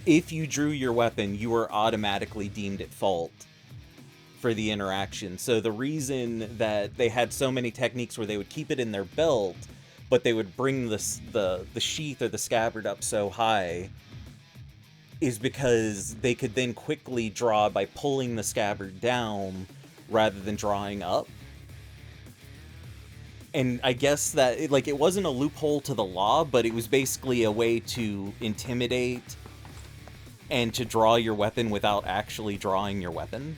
If you drew your weapon, you were automatically deemed at fault for the interaction. So the reason that they had so many techniques where they would keep it in their belt, but they would bring the sheath or the scabbard up so high, is because they could then quickly draw by pulling the scabbard down rather than drawing up. And I guess that, it wasn't a loophole to the law, but it was basically a way to intimidate and to draw your weapon without actually drawing your weapon.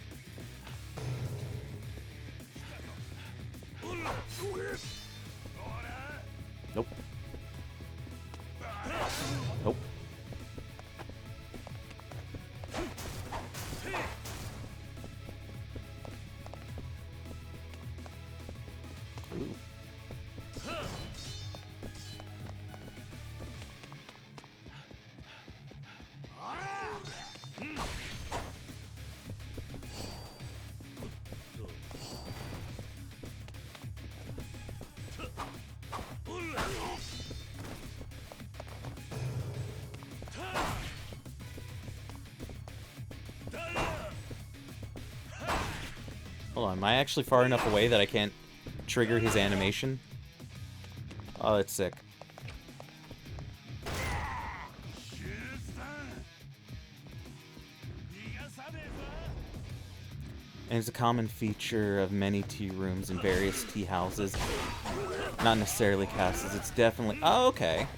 Nope. Nope. Ooh. Hold on, am I actually far enough away that I can't trigger his animation? Oh, that's sick. And it's a common feature of many tea rooms and various tea houses. Not necessarily castles, it's definitely... Oh, okay.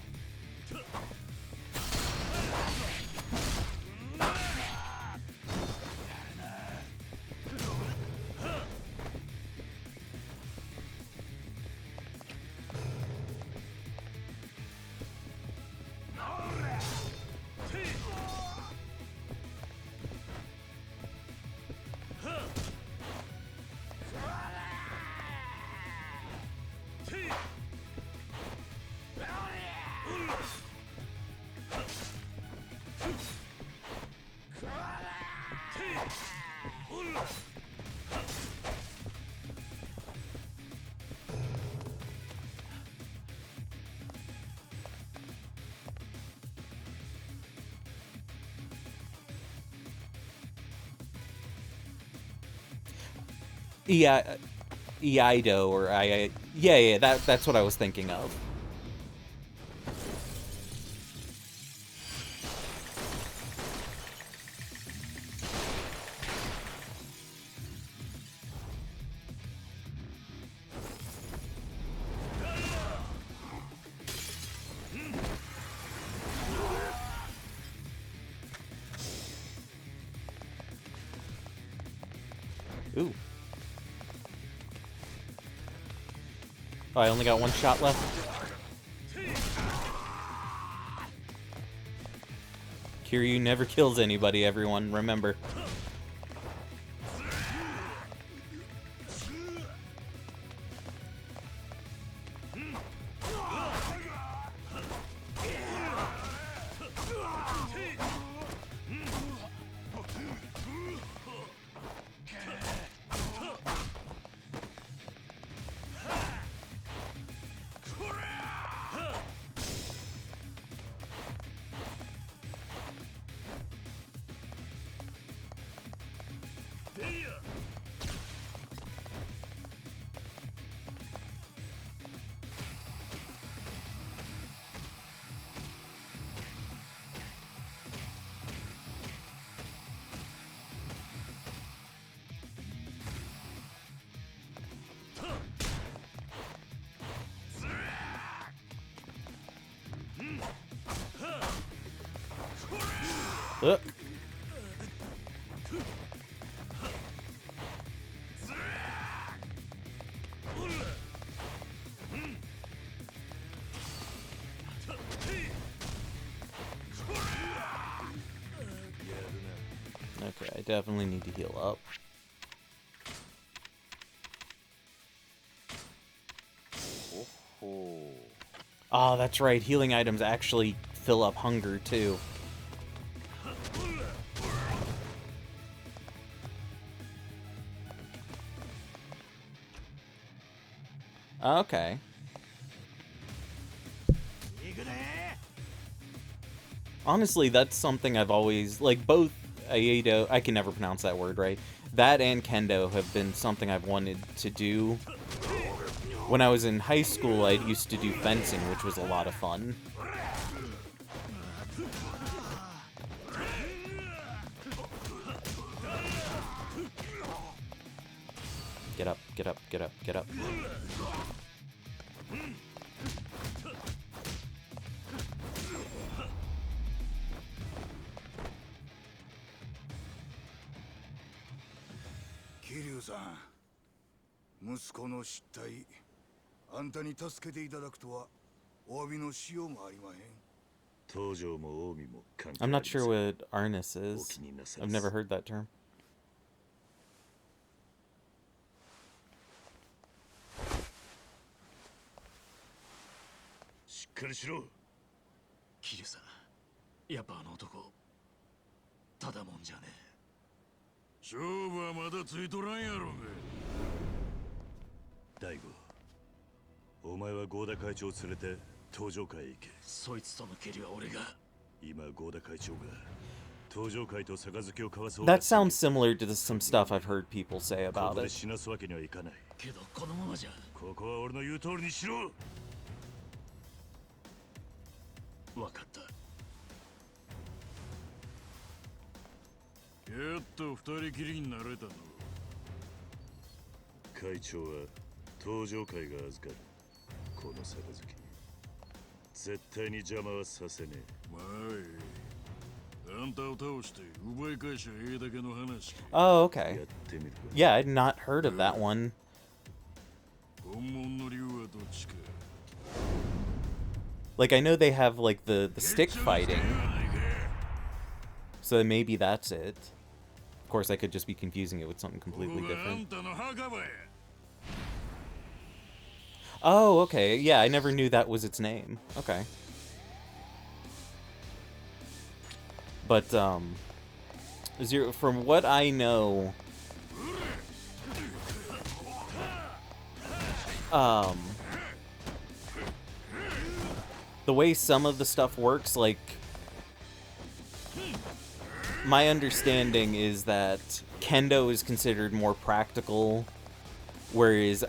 Yeah, Iaido or yeah, that's what I was thinking of. Ooh. Oh, I only got one shot left. Kiryu never kills anybody, everyone. Remember. Look. Okay, I definitely need to heal up. Oh, that's right. Healing items actually fill up hunger, too. Okay. Honestly, that's something I've always... Like, both Aido... I can never pronounce that word right. That and Kendo have been something I've wanted to do. When I was in high school, I used to do fencing, which was a lot of fun. Get up, get up, get up, get up. Kiryuさん、息子の失態、あんたに助けていただくとはお詫びのしようもありまへん。 I'm not sure what Arnis is. I've never heard that term. Kiryuさん、やっぱあの男、ただもんじゃねえ。勝負はまだついとらんやろが。大悟、お前は合田会長を連れて登場会へ行け。そいつとの蹴りは俺が。今合田会長が登場会と杯を交わそう。That sounds similar to some stuff I've heard people say about ここで it. 死なすわけにはいかない。けどこのままじゃ。ここは俺の言う通りにしろ。わかった。やっと二人きりになれたの。会長は登場会が預かる。この杯絶対に邪魔はさせねえ。まあいい。あんたを倒して奪い返しゃええだけの話。Oh, okay. やってみるか。 Yeah, I'd not heard of that one. 本物の竜はどっちか。 Like, I know they have, like, the stick fighting. So maybe that's it. Of course, I could just be confusing it with something completely different. Oh, okay. Yeah, I never knew that was its name. Okay. But, from what I know, the way some of the stuff works, like, my understanding is that Kendo is considered more practical, whereas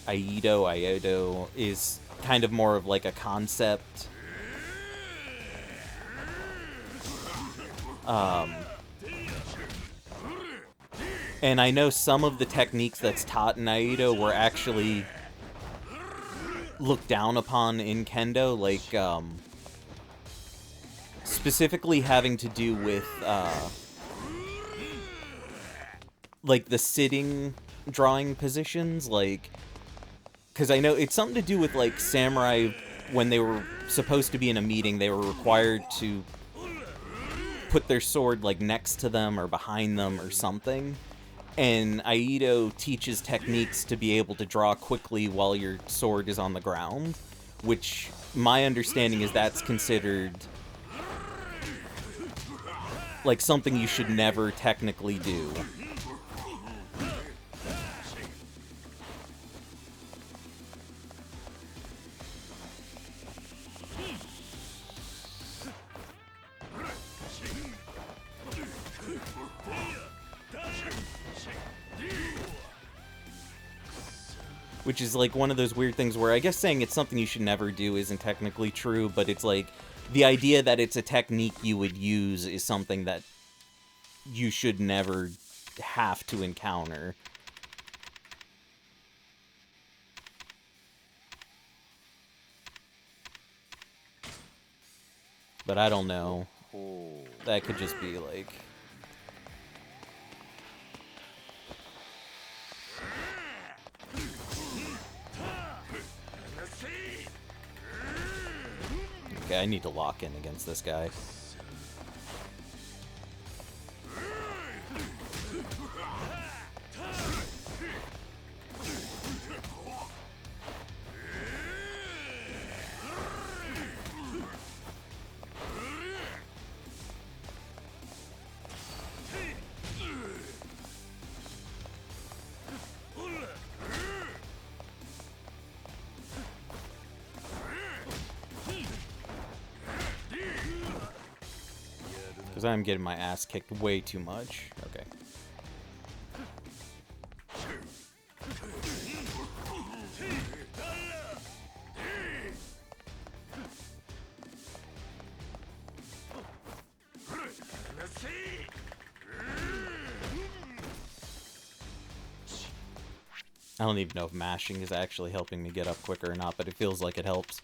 Aido is kind of more of like a concept. And I know some of the techniques that's taught in Aido were actually looked down upon in Kendo, like, specifically having to do with, like, the sitting drawing positions, like, because I know it's something to do with, like, samurai, when they were supposed to be in a meeting, they were required to put their sword, like, next to them or behind them or something. And Aido teaches techniques to be able to draw quickly while your sword is on the ground, which my understanding is that's considered like something you should never technically do. Which is like one of those weird things where I guess saying it's something you should never do isn't technically true, but it's like the idea that it's a technique you would use is something that you should never have to encounter. But I don't know. That could just be like... Okay, I need to lock in against this guy. Because I'm getting my ass kicked way too much. Okay. I don't even know if mashing is actually helping me get up quicker or not, but it feels like it helps.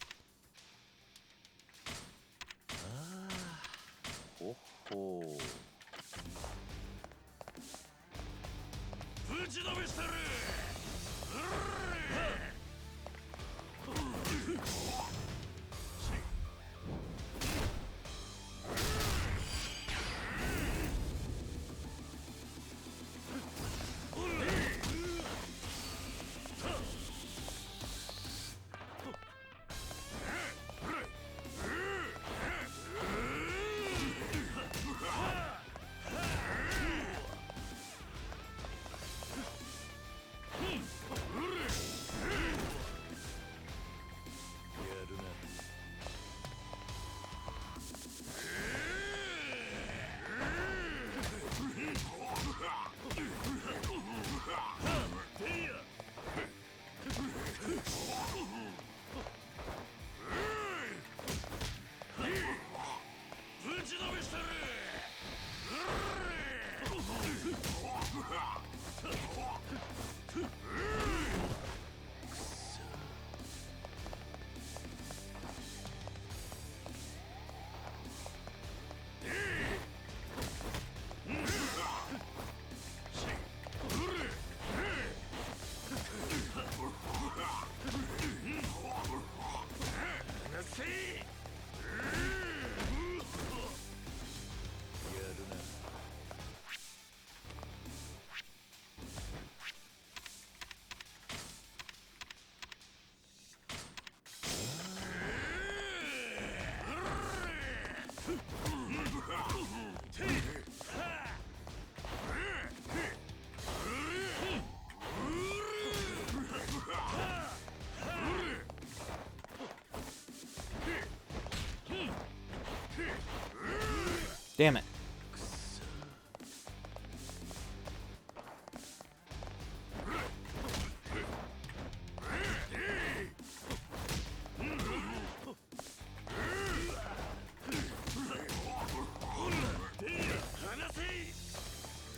Damn it.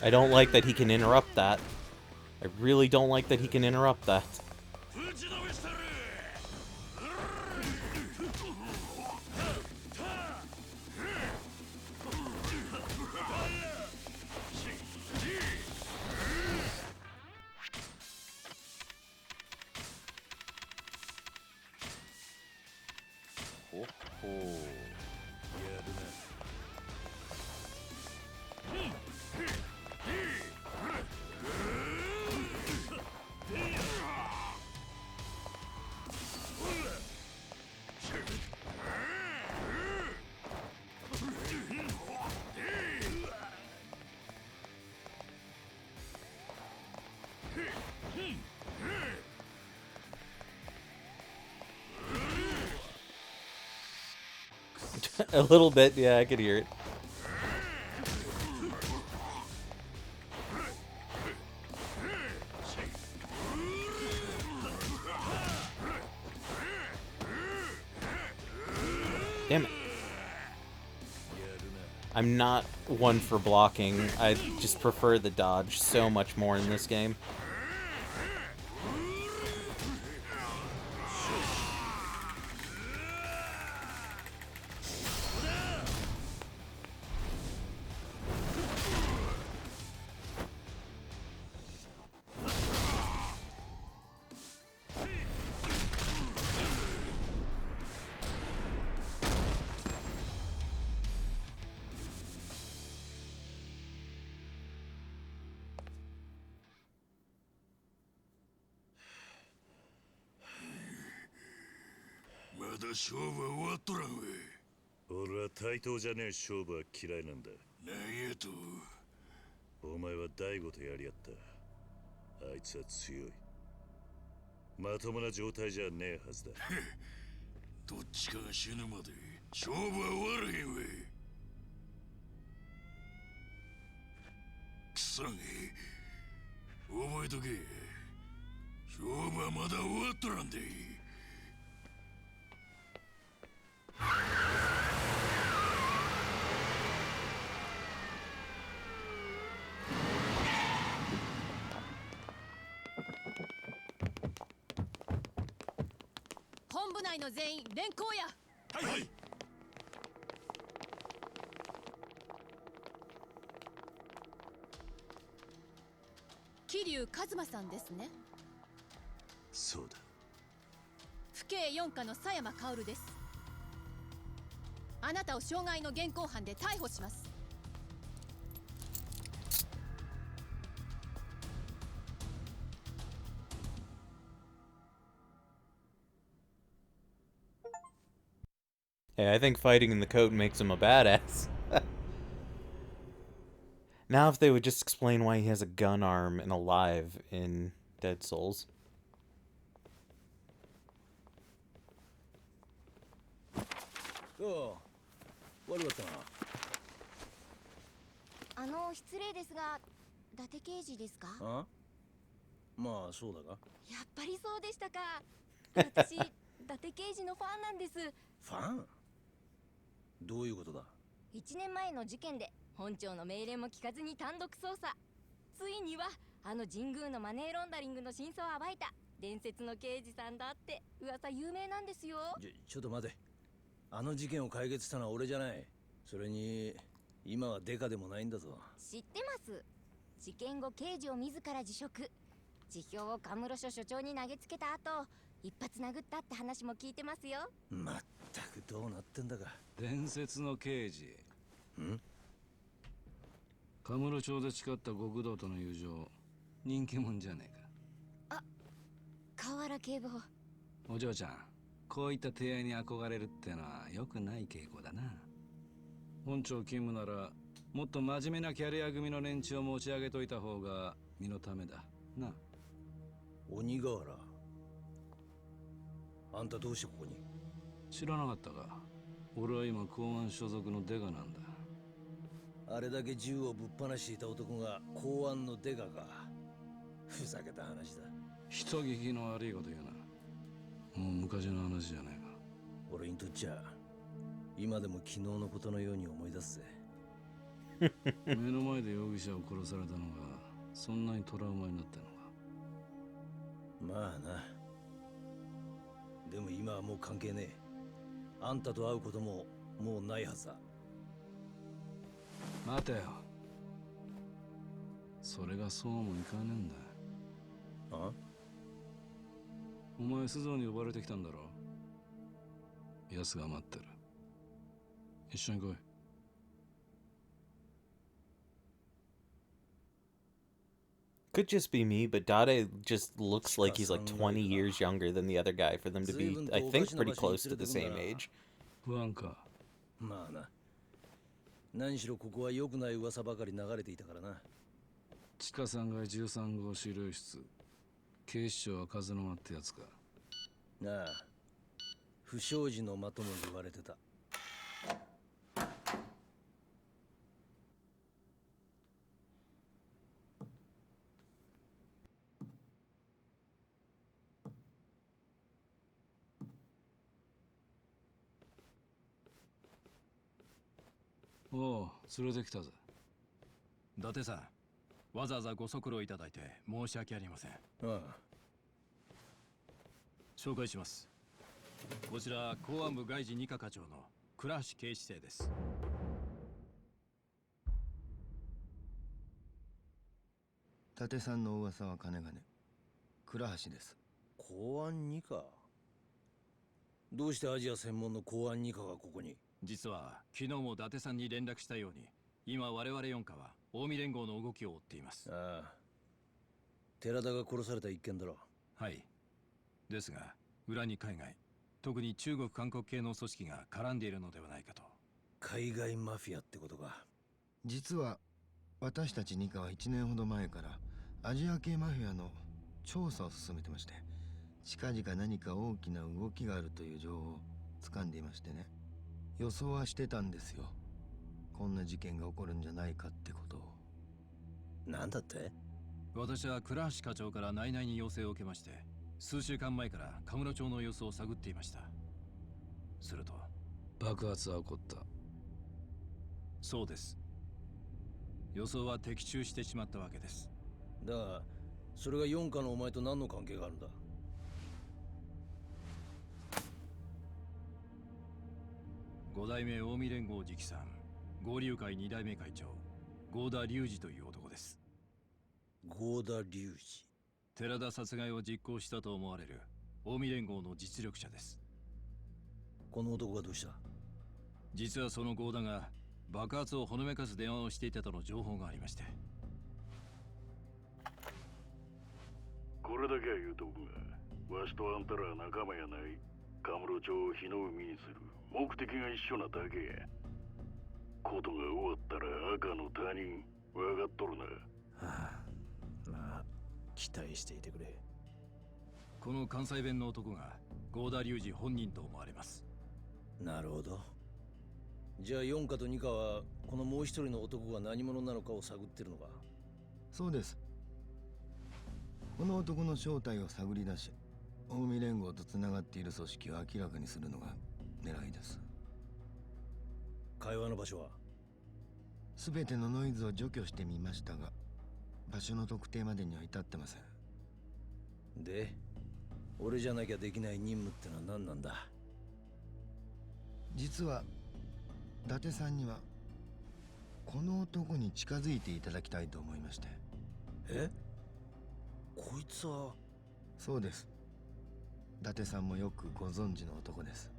I don't like that he can interrupt that. I really don't like that he can interrupt that. A little bit, yeah, I could hear it. Damn it. I'm not one for blocking. I just prefer the dodge so much more in this game.俺は対等じゃねえ勝負は嫌いなんだ。お前は大悟とやり合った。あいつは強い。まともな状態じゃねえはずだ。どっちかが死ぬまで勝負は終わらへんわい。くさげ覚えとけ。勝負はまだ終わっとらんで。本部内の全員連行や。はいはい。桐生一馬さんですね。そうだ。府警4課の佐山薫です。あなたを傷害の現行犯で逮捕します。Hey, I think fighting in the coat makes him a badass. Now if they would just explain why he has a gun arm and alive in Dead Souls. Oh, 悪かったな。失礼ですが、伊達刑事ですか？あ？まあそうだが。やっぱりそうでしたか。私、伊達刑事のファンなんです。ファン？どういうことだ？1年前の事件で本庁の命令も聞かずに単独捜査。ついにはあの神宮のマネーロンダリングの真相を暴いた伝説の刑事さんだって噂有名なんですよ。ちょっと待て。あの事件を解決したのは俺じゃない。それに今はデカでもないんだぞ。知ってます。事件後刑事を自ら辞職。辞表をカムロ署署長に投げつけた後、一発殴ったって話も聞いてますよ。まったくどうなってんだか。伝説の刑事。ん？カムロ町で誓った極道との友情、人気者じゃねえか。あ、河原警部補。お嬢ちゃん、こういった提案に憧れるってのは良くない傾向だな。本庁勤務ならもっと真面目なキャリア組の連中を持ち上げといた方が身のためだな。鬼瓦、あんたどうしてここに？知らなかったか。俺は今公安所属のデカなんだ。あれだけ銃をぶっ放していた男が公安のデカか。ふざけた話だ。人聞きの悪いこと言うな。もう昔の話じゃねえか。俺にとっちゃ今でも昨日のことのように思い出すぜ。目の前で容疑者を殺されたのがそんなにトラウマになったのか。まあな。でも今はもう関係ねえ。あんたと会うことももうないはずだ。待てよ。それがそうもいかねえんだ。あ？お前須藤に呼ばれてきたんだろ。奴が待ってる。一緒に来い。Could just be me, but Dade just looks like he's like 20 years younger than the other guy for them to be, I think, pretty close to the same age. 不安か。まあな。何しろここは良くない噂ばかり流れていたからな。地下3階13号資料室。警視庁は風の間ってやつか。なあ。不祥事の間とも言われてた。おう、連れてきたぜ。伊達さん、わざわざご足労いただいて申し訳ありません。ああ。紹介します。こちら公安部外事二課課長の倉橋警視正です。伊達さんの噂は金がね。倉橋です。公安二課。どうしてアジア専門の公安二課がここに？実は昨日も伊達さんに連絡したように、今我々4課は近江連合の動きを追っています。ああ。寺田が殺された一件だろ。はい。ですが裏に海外、特に中国韓国系の組織が絡んでいるのではないかと。海外マフィアってことか。実は私たち二課は1年ほど前からアジア系マフィアの調査を進めてまして、近々何か大きな動きがあるという情報を掴んでいましてね。予想はしてたんですよ。こんな事件が起こるんじゃないかってことを。なんだって？私は倉橋課長から内々に要請を受けまして、数週間前からカムロ町の様子を探っていました。すると爆発は起こった。そうです。予想は的中してしまったわけです。だがそれが4課のお前と何の関係があるんだ？5代目近江連合直参合流会2代目会長合田隆二という男です。合田隆二。寺田殺害を実行したと思われる近江連合の実力者です。この男がどうした？実はその合田が爆発をほのめかす電話をしていたとの情報がありまして。これだけは言うとくが、わしとあんたらは仲間やない。カムロ町を火の海にする目的が一緒なだけや。ことが終わったら赤の他人、分かっとるな。はあ、まあ期待していてくれ。この関西弁の男が合田隆二本人と思われます。なるほど。じゃあ4課と2課はこのもう一人の男が何者なのかを探ってるのか？そうです。この男の正体を探り出し、近江連合とつながっている組織を明らかにするのが狙いです。会話の場所は？全てのノイズを除去してみましたが、場所の特定までには至ってません。で、俺じゃなきゃできない任務ってのは何なんだ？実は伊達さんにはこの男に近づいていただきたいと思いまして。え？こいつは？そうです。伊達さんもよくご存知の男です。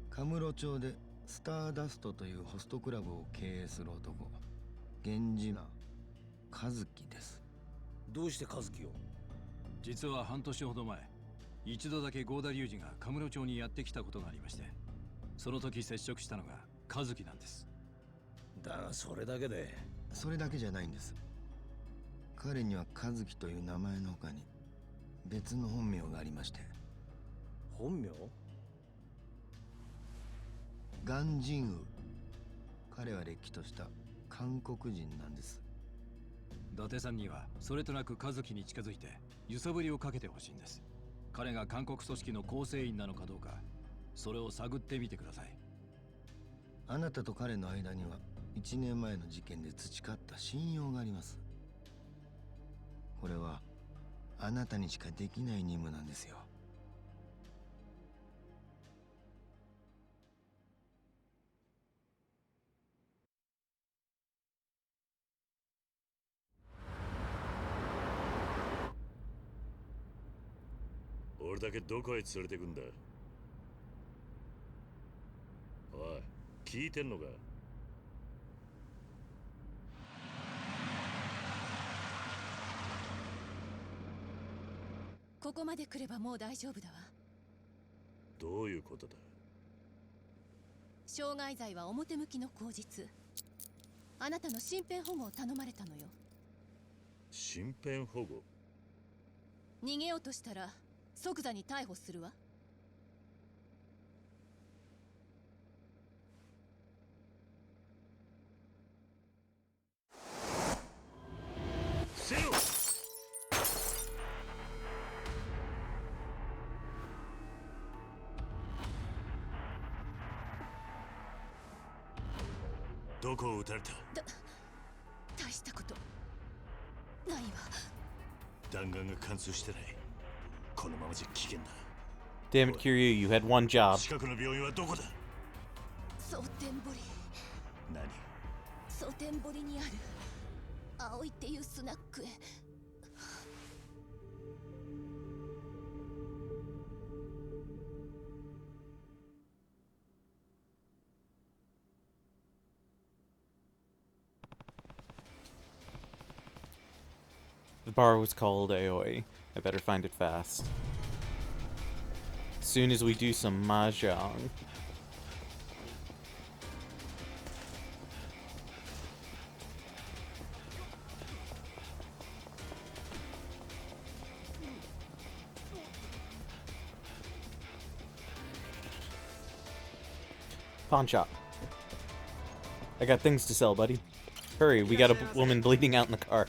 カムロ町でスターダストというホストクラブを経営する男、源氏名和樹です。どうして和樹を？実は半年ほど前、一度だけ合田隆二がカムロ町にやってきたことがありまして、その時接触したのが和樹なんです。だがそれだけで？それだけじゃないんです。彼には和樹という名前の他に別の本名がありまして。本名？ガンジンウ。彼はれっきとした韓国人なんです。伊達さんにはそれとなく和樹に近づいて揺さぶりをかけてほしいんです。彼が韓国組織の構成員なのかどうか、それを探ってみてください。あなたと彼の間には1年前の事件で培った信用があります。これはあなたにしかできない任務なんですよ。俺だけどこへ連れてくんだ。おい、聞いてんのか？ここまで来ればもう大丈夫だわ。どういうことだ？傷害罪は表向きの口実。あなたの身辺保護を頼まれたのよ。身辺保護？逃げようとしたら即座に逮捕するわ。せろ！どこを撃たれた？大したことないわ。弾丸が貫通してない。このままじゃ危険だ。 Damn it, Kiryu, you had one job. 近くの病院はどこだ？蒼天堀。何？蒼天堀にある葵っていうスナックへ。The bar was called Aoi. I better find it fast. Soon as we do some mahjong. Pawn shop. I got things to sell, buddy. Hurry, we got a woman bleeding out in the car.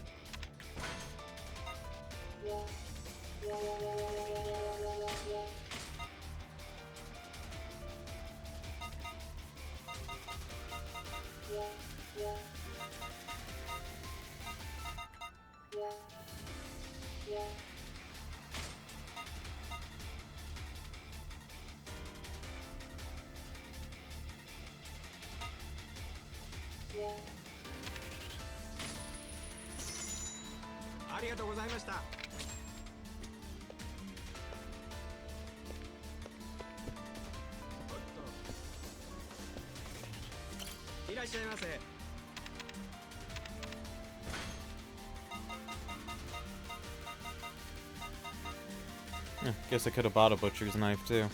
Guess I could have bought a butcher's knife too.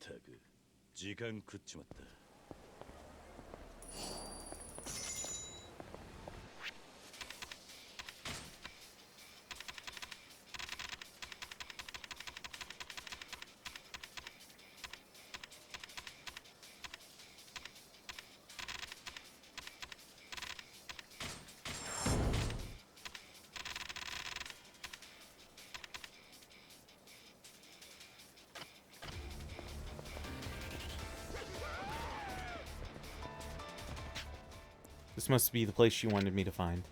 たく、時間食っちまった。This must be the place she wanted me to find.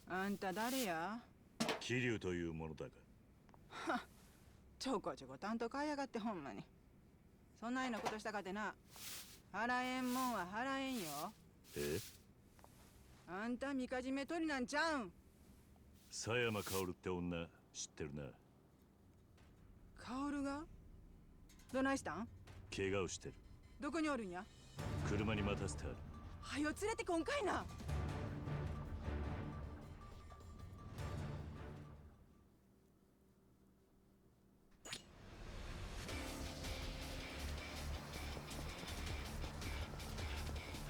Anta誰や？桐生というものだが。はっ、ちょこちょこ担当買いやがってほんまに。そんなようなことしたかてな。払えんもんは払えんよ。え？あんたみかじめ取りなんちゃうん。佐山薫って女知ってるな。薫がどないしたん？怪我をしてる。どこにおるんや？車に待たせてある。はよ連れてこんかいな。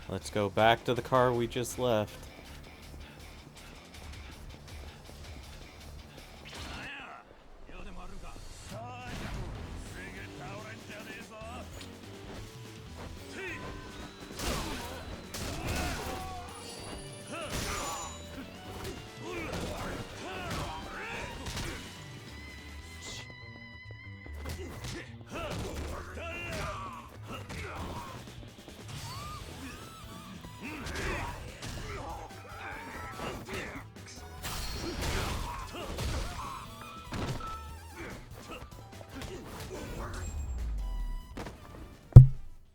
Let's go back to the car we just left.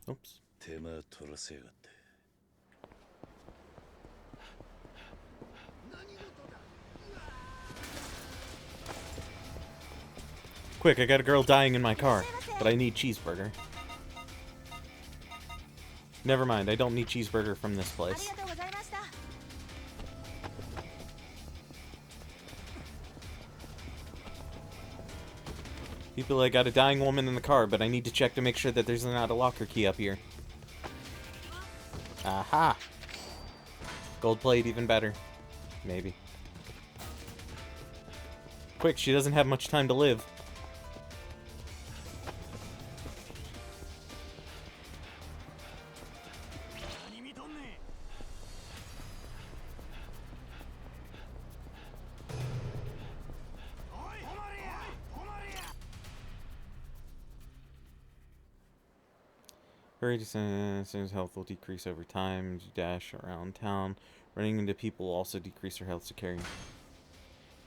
Oops. 手間取らせやがって。Quick, I got a girl dying in my car, but I need cheeseburger. Never mind, I don't need cheeseburger from this place. People, I got a dying woman in the car, but I need to check to make sure that there's not a locker key up here. Aha! Gold plate, even better. Maybe. Quick, she doesn't have much time to live. Very descent health will decrease over time as you dash around town. Running into people will also decrease your health to carry.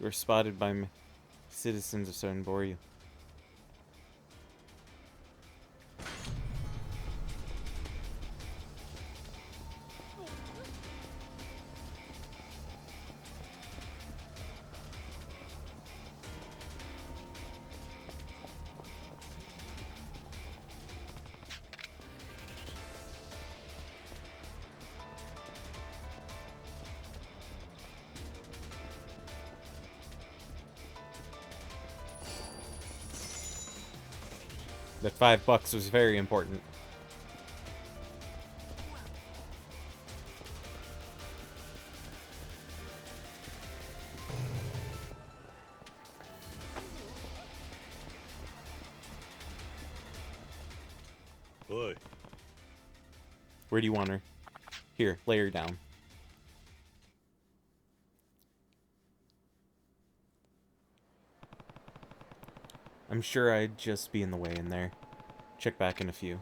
You are spotted by citizens of Southern Boreal. That $5 was very important. Oi. Where do you want her? Here, lay her down. I'm sure I'd just be in the way in there. Check back in a few.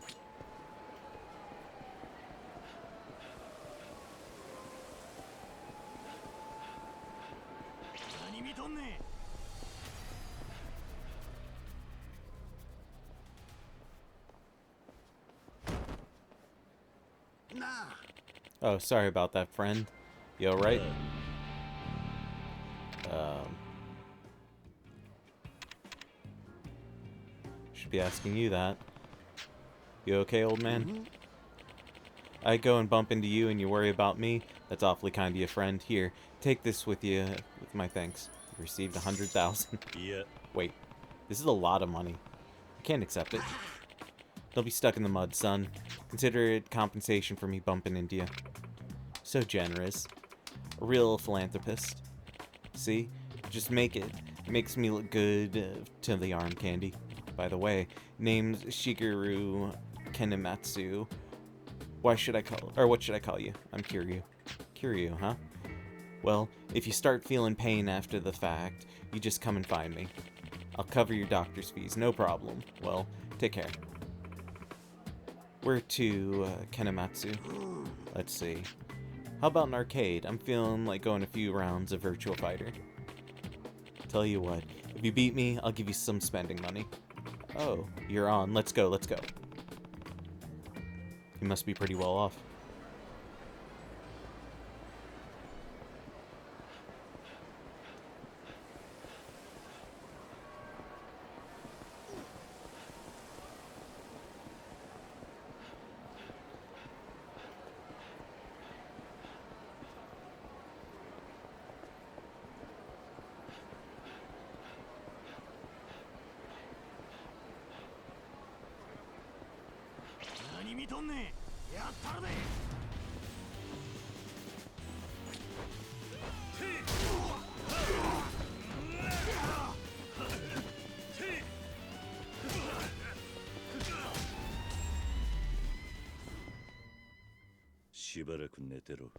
Oh, sorry about that, friend. You alright? Should be asking you that. You okay, old man? I go and bump into you and you worry about me? That's awfully kind of you, friend. Here, take this with you with my thanks. You received 100,000. Yeah. Wait, this is a lot of money. I can't accept it. Don't be stuck in the mud, son. Consider it compensation for me bumping into you. So generous. A real philanthropist. See? Just make it. Makes me look good to the arm candy. By the way, name's Shigeru Kenimatsu. What should I call you? I'm Kiryu. Kiryu, huh? Well, if you start feeling pain after the fact, you just come and find me. I'll cover your doctor's fees, no problem. Well, take care. Where to, Kenimatsu? Let's see. How about an arcade? I'm feeling like going a few rounds of Virtua Fighter. Tell you what, if you beat me, I'll give you some spending money. Oh, you're on. Let's go, let's go. He must be pretty well off.しばらく寝てろ。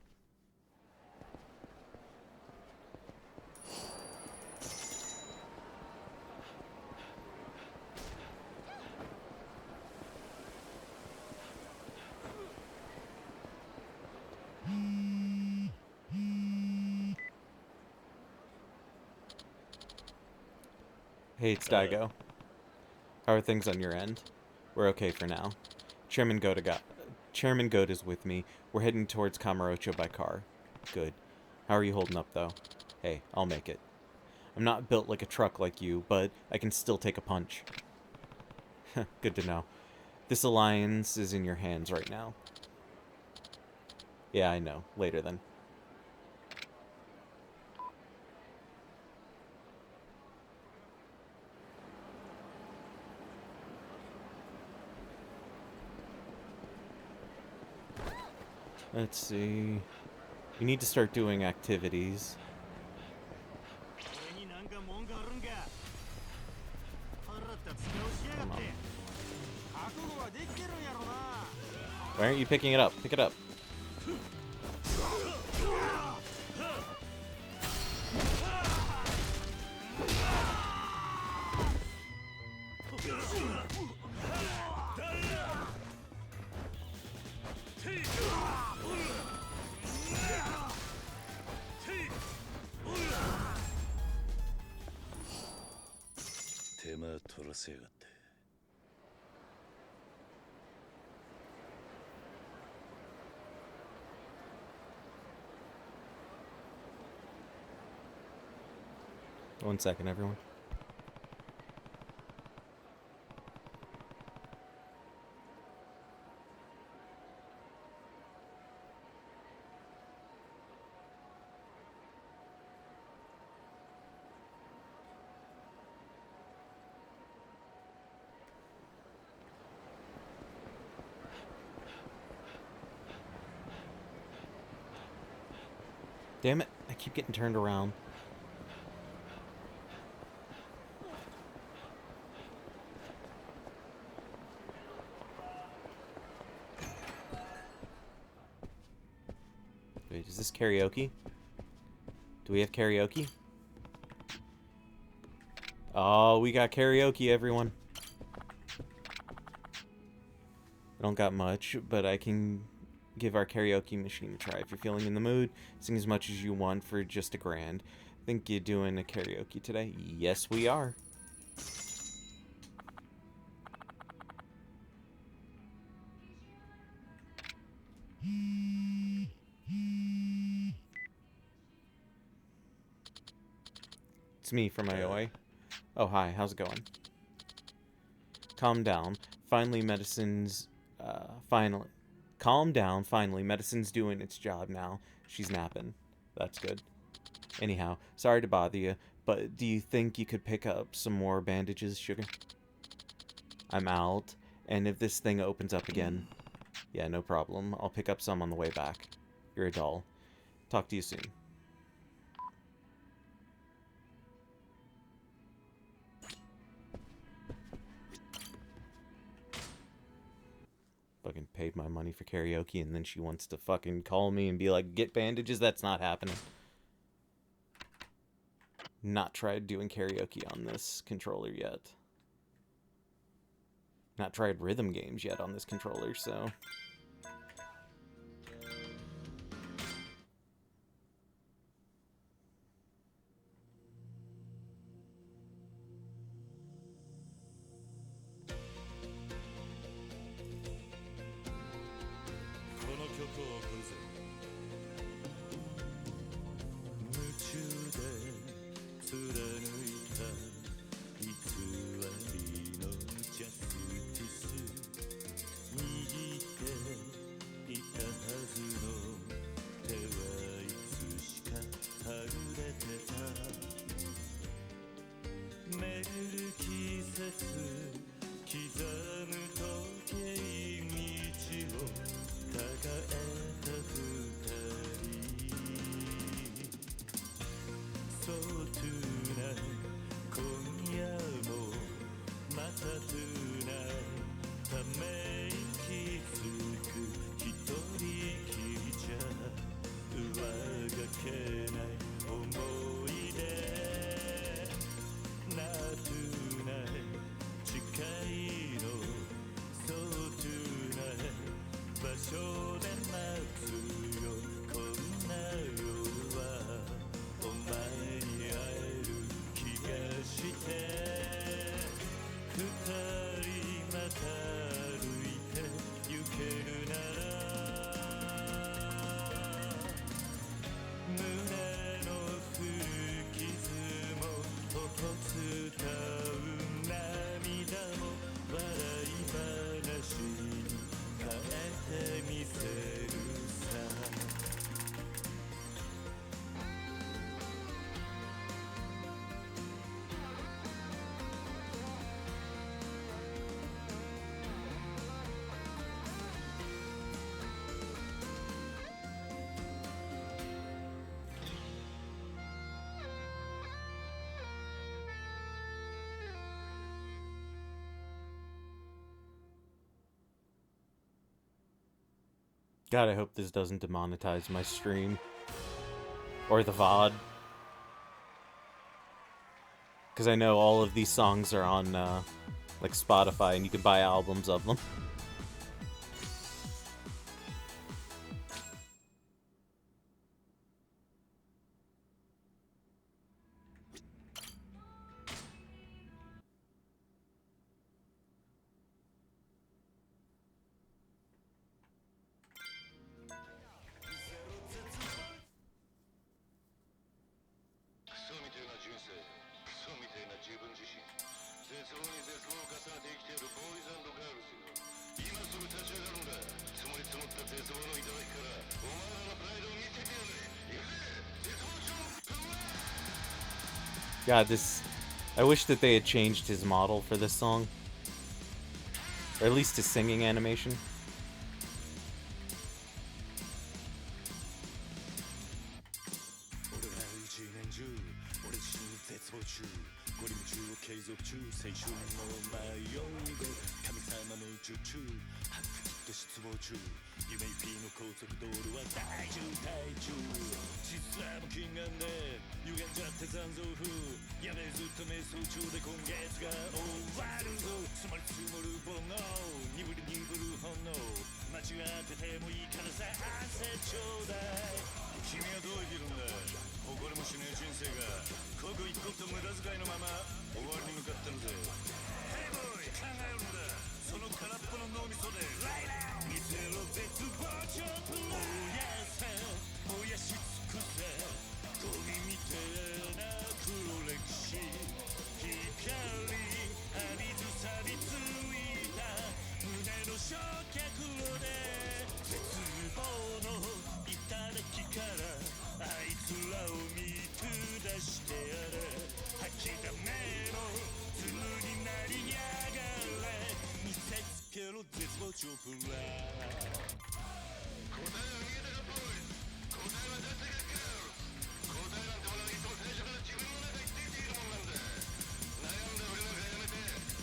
Hey, it's Daigo. How are things on your end? We're okay for now. Chairman Goat is with me. We're heading towards Kamurocho by car. Good. How are you holding up, though? Hey, I'll make it. I'm not built like a truck like you, but I can still take a punch. Good to know. This alliance is in your hands right now. Yeah, I know. Later, then. Let's see. You need to start doing activities. Come on. Why aren't you picking it up? Pick it up. One second, everyone. Damn it, I keep getting turned around. Wait, is this karaoke? Do we have karaoke? Oh, we got karaoke, everyone. I don't got much, but I can give our karaoke machine a try. If you're feeling in the mood, sing as much as you want for just $1,000. Think you're doing a karaoke today? Yes, we are. It's me from IOA. Oh, hi, how's it going? Calm down. Finally, medicine's... Calm down, finally. Medicine's doing its job now. She's napping. That's good. Anyhow, sorry to bother you, but do you think you could pick up some more bandages, Sugar? I'm out, and if this thing opens up again... Yeah, no problem. I'll pick up some on the way back. You're a doll. Talk to you soon. Fucking paid my money for karaoke, and then she wants to fucking call me and be like, get bandages? That's not happening. Not tried doing karaoke on this controller yet. Not tried rhythm games yet on this controller, so... God, I hope this doesn't demonetize my stream. Or the VOD. Because I know all of these songs are on, like, Spotify, and you can buy albums of them. God, this... I wish that they had changed his model for this song. Or at least his singing animation.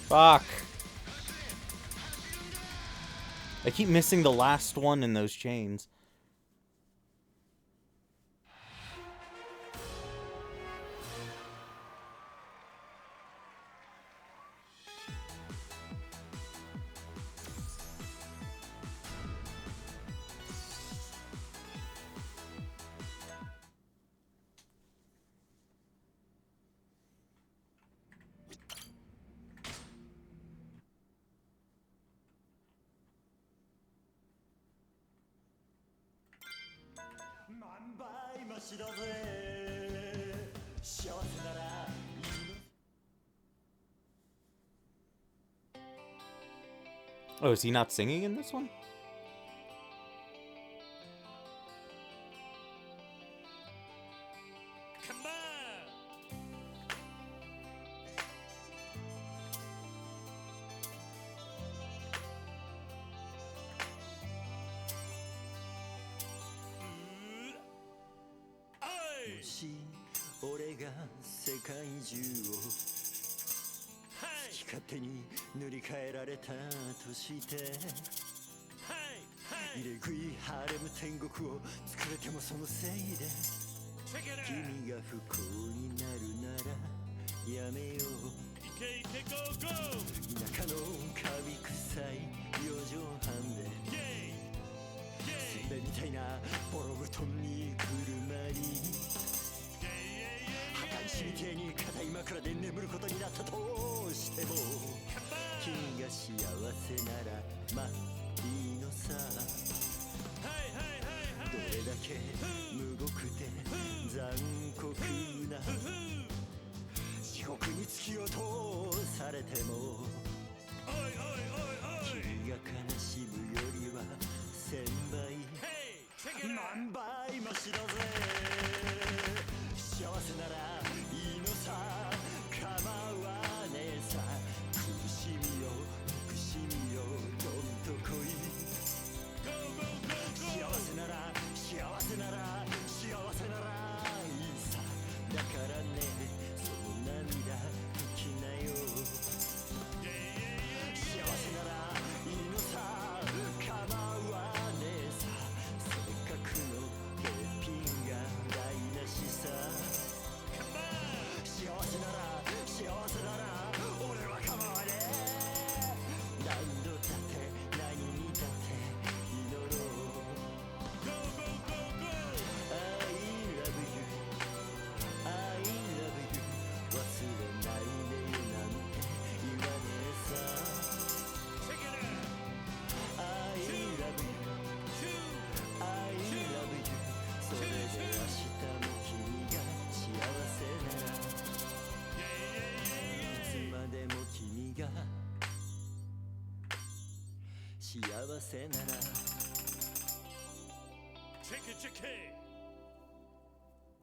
Fuck. I keep missing the last one in those chains. Oh, is he not singing in this one?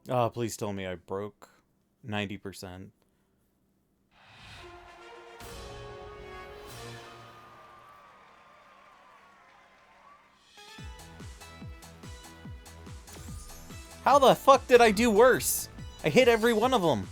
Oh, please tell me I broke 90%. How the fuck did I do worse? I hit every one of them.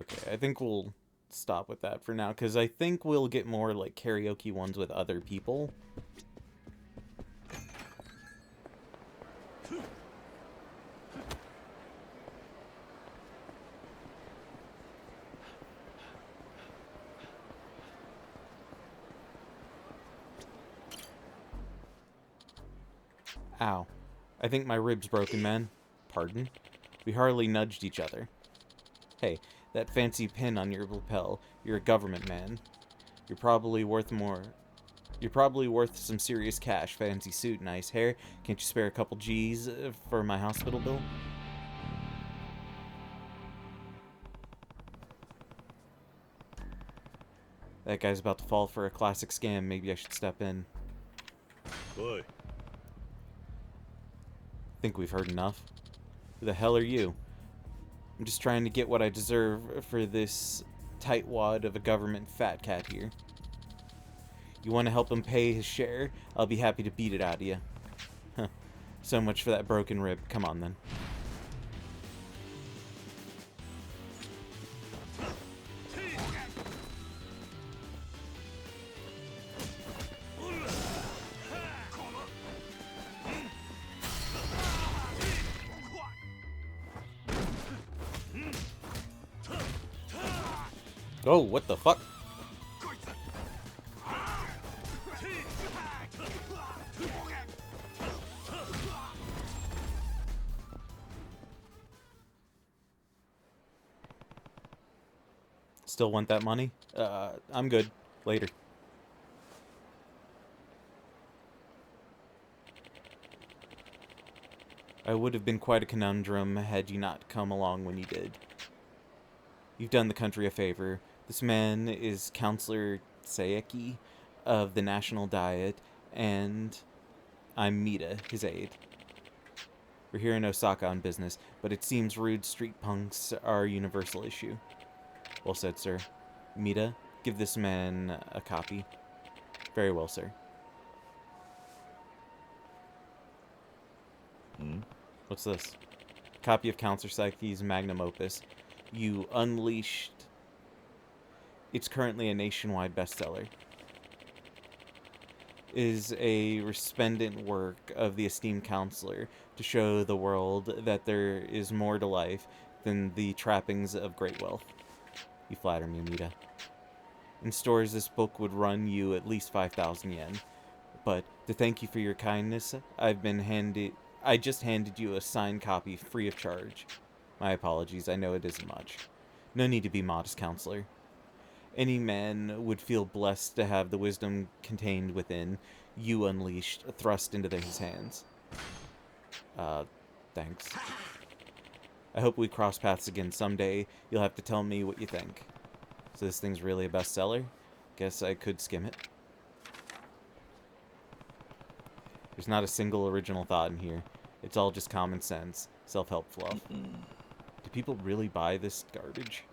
Okay, I think we'll stop with that for now, because I think we'll get more, like, karaoke ones with other people. Ow. I think my rib's broken, man. Pardon? We hardly nudged each other. Hey, that fancy pin on your lapel. You're a government man. You're probably worth more. You're probably worth some serious cash. Fancy suit, nice hair. Can't you spare a couple G's for my hospital bill? That guy's about to fall for a classic scam. Maybe I should step in. Boy. Think we've heard enough. Who the hell are you? I'm just trying to get what I deserve for this tightwad of a government fat cat here. You want to help him pay his share? I'll be happy to beat it out of you. Huh. So much for that broken rib. Come on, then. Oh, what the fuck? Still want that money? I'm good. Later. I would have been quite a conundrum had you not come along when you did. You've done the country a favor. This man is Counselor Sayeki of the National Diet, and I'm Mita, his aide. We're here in Osaka on business, but it seems rude street punks are a universal issue. Well said, sir. Mita, give this man a copy. Very well, sir. What's this? Copy of Counselor Sayeki's magnum opus. You Unleashed. It's currently a nationwide bestseller. Is a resplendent work of the esteemed counselor to show the world that there is more to life than the trappings of great wealth. You flatter me, Mita. In stores, this book would run you at least 5,000 yen. But to thank you for your kindness, I just handed you a signed copy free of charge. My apologies, I know it isn't much. No need to be modest, counselor. Any man would feel blessed to have the wisdom contained within You Unleashed thrust into his hands. Thanks. I hope we cross paths again someday. You'll have to tell me what you think. So this thing's really a bestseller? Guess I could skim it. There's not a single original thought in here. It's all just common sense, self-help fluff. Do people really buy this garbage?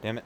Damn it.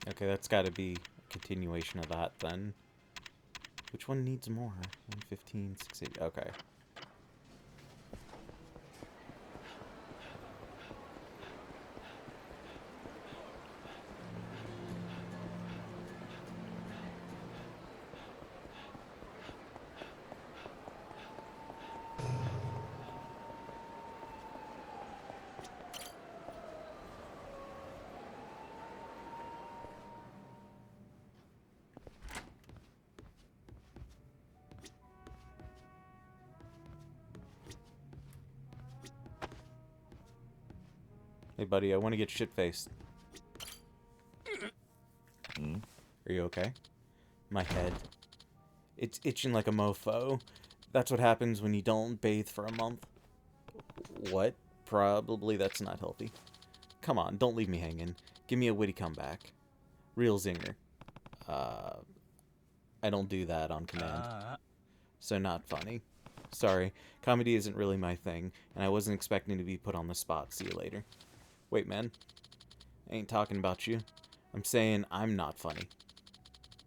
Okay, that's got to be a continuation of that then. Which one needs more? 115, 680. Okay. Hey, buddy, I want to get shit-faced. Are you okay? My head. It's itching like a mofo. That's what happens when you don't bathe for a month. What? Probably that's not healthy. Come on, don't leave me hanging. Give me a witty comeback. Real zinger. I don't do that on command. So not funny. Sorry, comedy isn't really my thing, and I wasn't expecting to be put on the spot. See you later. Wait, man. I ain't talking about you. I'm saying I'm not funny.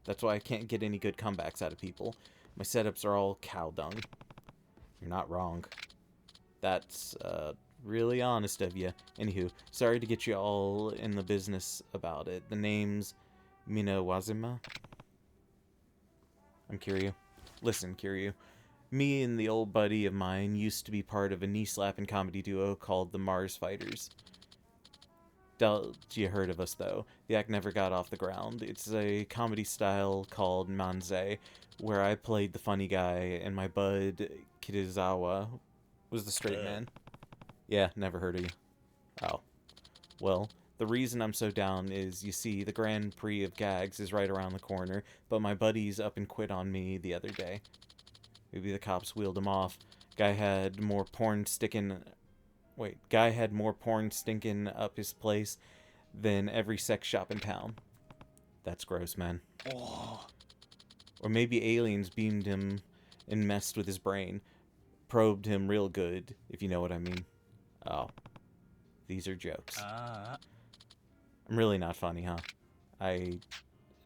That's why I can't get any good comebacks out of people. My setups are all cow dung. You're not wrong. That's, really honest of you. Anywho, sorry to get you all in the business about it. The name's Minawazima. I'm Kiryu. Listen, Kiryu. Me and the old buddy of mine used to be part of a knee-slapping comedy duo called the Mars Fighters. You heard of us, though. The act never got off the ground. It's a comedy style called manzai, where I played the funny guy, and my bud, Kitazawa, was the straight man. Yeah, never heard of you. Oh. Well, the reason I'm so down is, you see, the Grand Prix of Gags is right around the corner, but my buddy's up and quit on me the other day. Maybe the cops wheeled him off. Guy had more porn sticking up his place than every sex shop in town. That's gross, man. Oh. Or maybe aliens beamed him and messed with his brain. Probed him real good, if you know what I mean. Oh. These are jokes. I'm really not funny, huh? I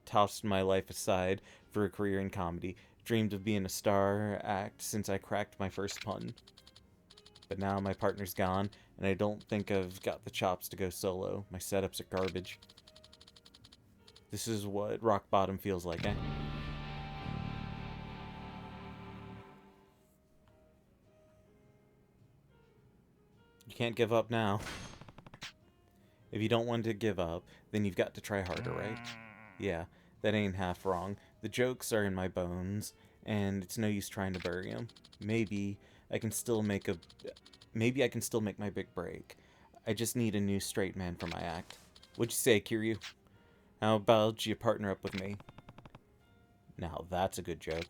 tossed my life aside for a career in comedy. Dreamed of being a star act since I cracked my first pun. But now my partner's gone, and I don't think I've got the chops to go solo. My setups are garbage. This is what rock bottom feels like, eh? You can't give up now. If you don't want to give up, then you've got to try harder, right? Yeah, that ain't half wrong. The jokes are in my bones, and it's no use trying to bury them. Maybe I can still make my big break. I just need a new straight man for my act. What'd you say, Kiryu? How about you partner up with me? Now that's a good joke.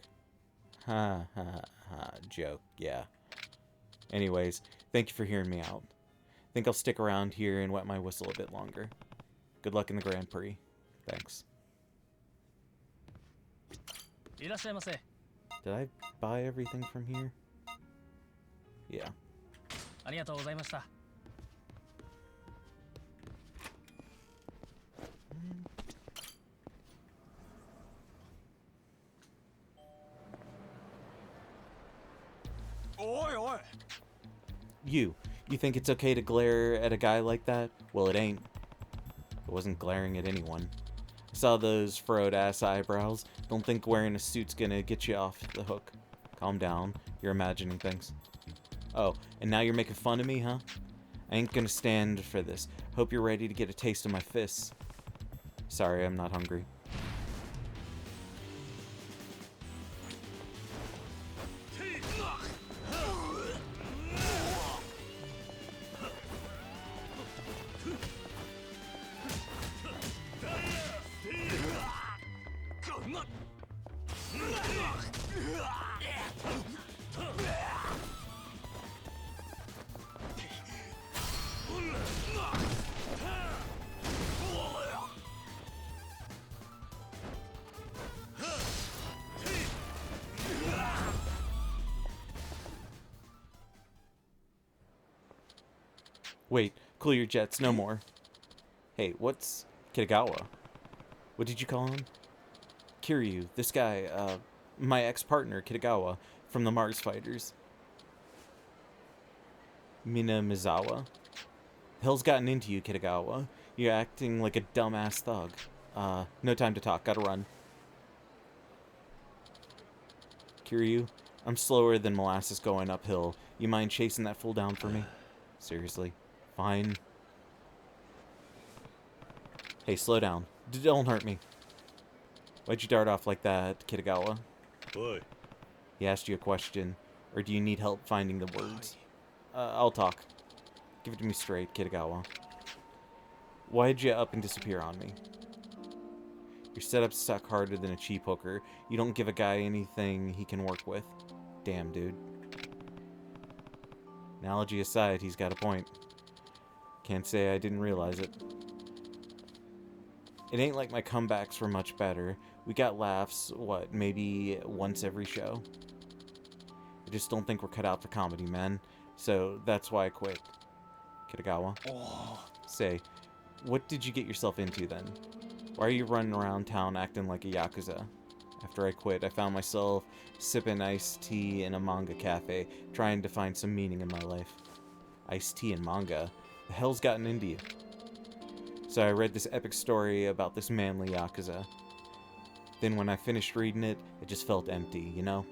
Ha ha ha, joke, yeah. Anyways, thank you for hearing me out. Think I'll stick around here and wet my whistle a bit longer. Good luck in the Grand Prix. Thanks. Did I buy everything from here? Yeah. You think it's okay to glare at a guy like that? Well, it ain't. I wasn't glaring at anyone. I saw those furrowed-ass eyebrows. Don't think wearing a suit's gonna get you off the hook. Calm down. You're imagining things. Oh, and now you're making fun of me, huh? I ain't gonna stand for this. Hope you're ready to get a taste of my fists. Sorry, I'm not hungry. Wait, cool your jets, no more. Hey, what's Kitagawa? What did you call him? Kiryu, this guy, my ex-partner, Kitagawa, from the Mars Fighters. Minamizawa. The hell's gotten into you, Kitagawa? You're acting like a dumbass thug. No time to talk, gotta run. Kiryu, I'm slower than molasses going uphill. You mind chasing that fool down for me? Seriously. Fine. Hey, slow down. Don't hurt me. Why'd you dart off like that, Kitagawa? Boy. He asked you a question, or do you need help finding the words? I'll talk. Give it to me straight, Kitagawa. Why'd you up and disappear on me? Your setup's suck harder than a cheap hooker. You don't give a guy anything he can work with. Damn, dude. Analogy aside, he's got a point. Can't say I didn't realize it. It ain't like my comebacks were much better. We got laughs, what, maybe once every show? I just don't think we're cut out for comedy, man. So that's why I quit. Kitagawa. Say, what did you get yourself into then? Why are you running around town acting like a Yakuza? After I quit, I found myself sipping iced tea in a manga cafe, trying to find some meaning in my life. Iced tea and manga? The hell's gotten into you? So I read this epic story about this manly Yakuza. Then when I finished reading it, it just felt empty, you know?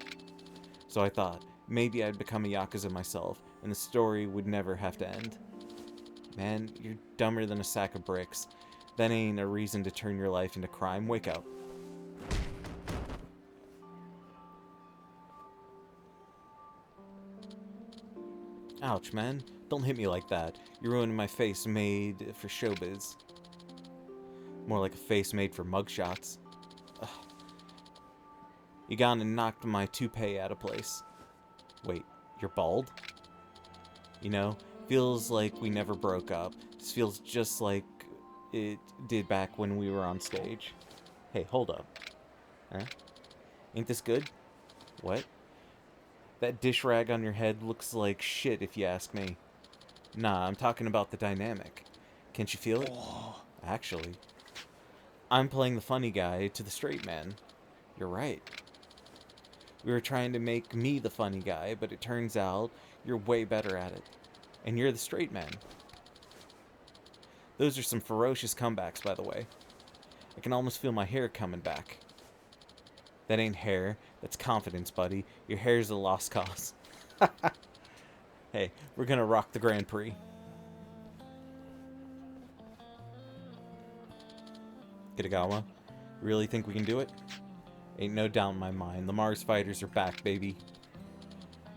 So I thought, maybe I'd become a Yakuza myself, and the story would never have to end. Man, you're dumber than a sack of bricks. That ain't a reason to turn your life into crime. Wake up. Ouch, man. Don't hit me like that. You're ruining my face made for showbiz. More like a face made for mugshots. Ugh. You gone and knocked my toupee out of place. Wait, you're bald? You know, feels like we never broke up. This feels just like it did back when we were on stage. Hey, hold up. Huh? Ain't this good? What? That dish rag on your head looks like shit if you ask me. Nah, I'm talking about the dynamic. Can't you feel it? Actually. I'm playing the funny guy to the straight man. You're right. We were trying to make me the funny guy, but it turns out you're way better at it. And you're the straight man. Those are some ferocious comebacks, by the way. I can almost feel my hair coming back. That ain't hair. That's confidence, buddy. Your hair's a lost cause. Hey, we're gonna rock the Grand Prix. Kitagawa, really think we can do it? Ain't no doubt in my mind. The Mars Fighters are back, baby.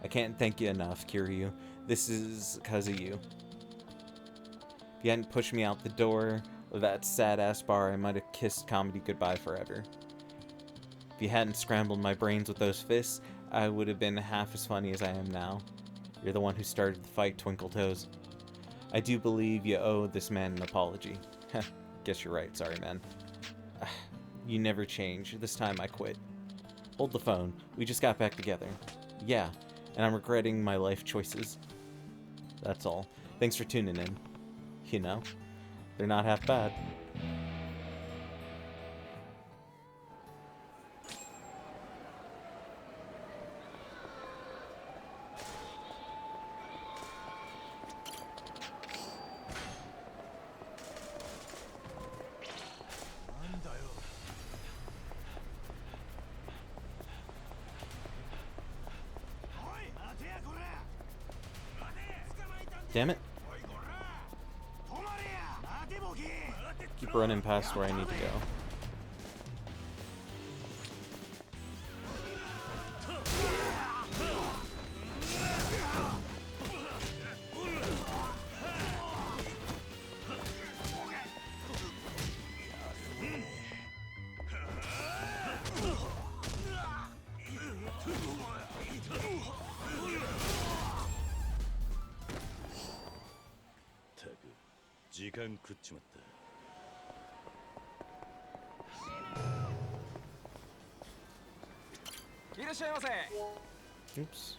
I can't thank you enough, Kiryu. This is because of you. If you hadn't pushed me out the door of that sad-ass bar, I might have kissed comedy goodbye forever. If you hadn't scrambled my brains with those fists, I would have been half as funny as I am now. You're the one who started the fight, Twinkle Toes. I do believe you owe this man an apology. Guess you're right, sorry, man. You never change. This time I quit. Hold the phone. We just got back together. Yeah, and I'm regretting my life choices. That's all. Thanks for tuning in. You know, they're not half bad. Damn it. Keep running past where I need to go.たく、時間食っちまった。いらっしゃいませ。Oops.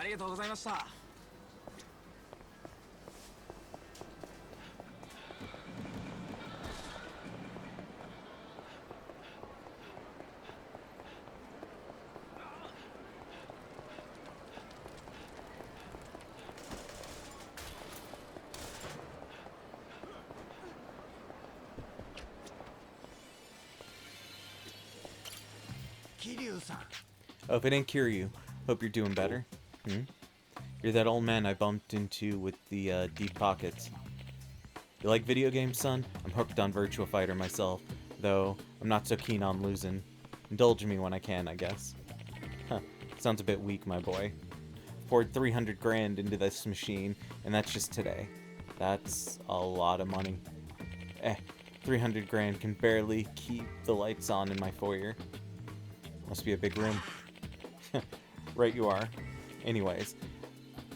ありがとうございました。Oh, if it didn't cure you, hope you're doing better. You're that old man I bumped into with the deep pockets. You like video games, son? I'm hooked on Virtua Fighter myself, though I'm not so keen on losing. Indulge me when I can, I guess. Huh, sounds a bit weak, my boy. Poured 300 grand into this machine, and that's just today. That's a lot of money. 300 grand can barely keep the lights on in my foyer. Must be a big room. Right you are. Anyways,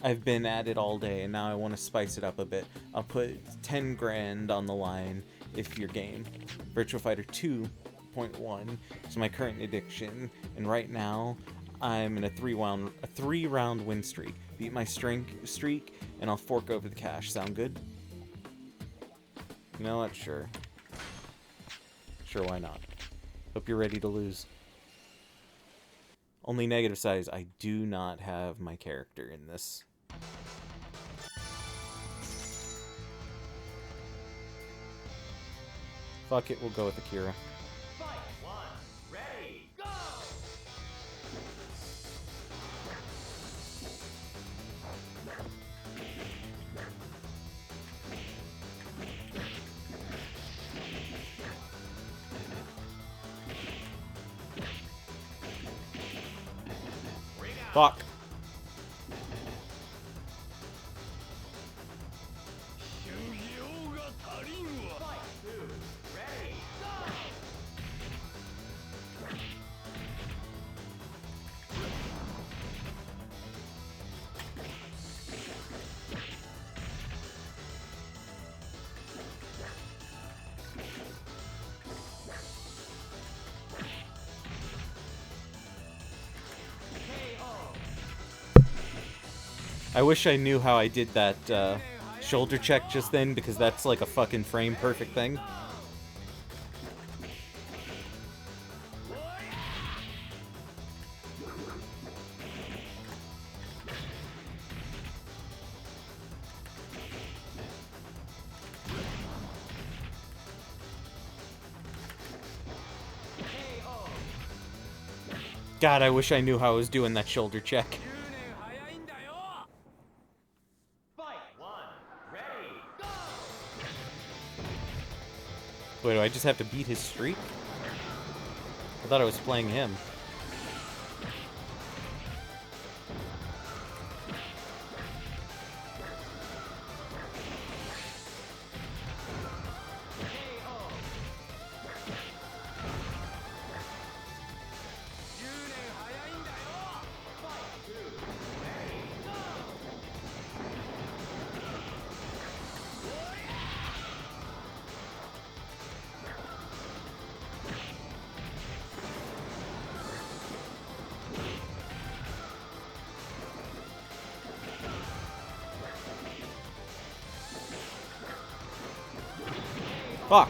I've been at it all day and now I want to spice it up a bit. I'll put 10 grand on the line if you're game. Virtua Fighter 2.1 is my current addiction, and right now I'm in a three-round win streak. Beat my streak and I'll fork over the cash. Sound good? You know what? Sure. Sure, why not? Hope you're ready to lose. Only negative side is I do not have my character in this. Fuck it, we'll go with Akira. Fight one, ready, go! Fuck. I wish I knew how I did that shoulder check just then, because that's like a fucking frame perfect thing. God, I wish I knew how I was doing that shoulder check. Wait, do I just have to beat his streak? I thought I was playing him. Fuck.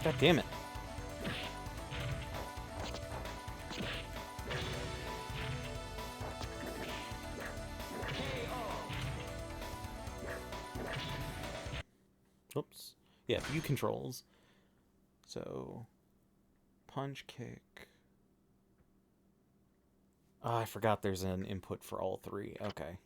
God damn it. Oops. Yeah, view controls. So, punch, kick. Oh, I forgot there's an input for all three. Okay.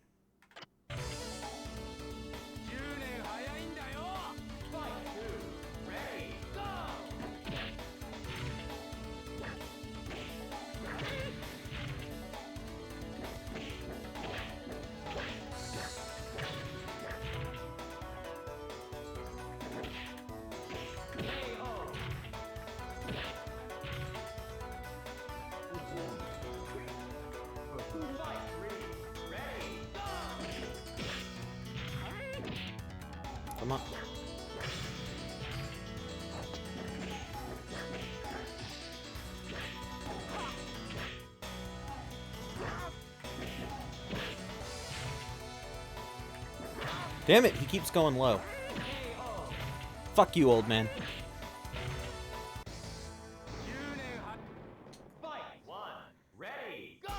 Come on. Damn it, he keeps going low. Fuck you, old man. Fight! One, ready, go!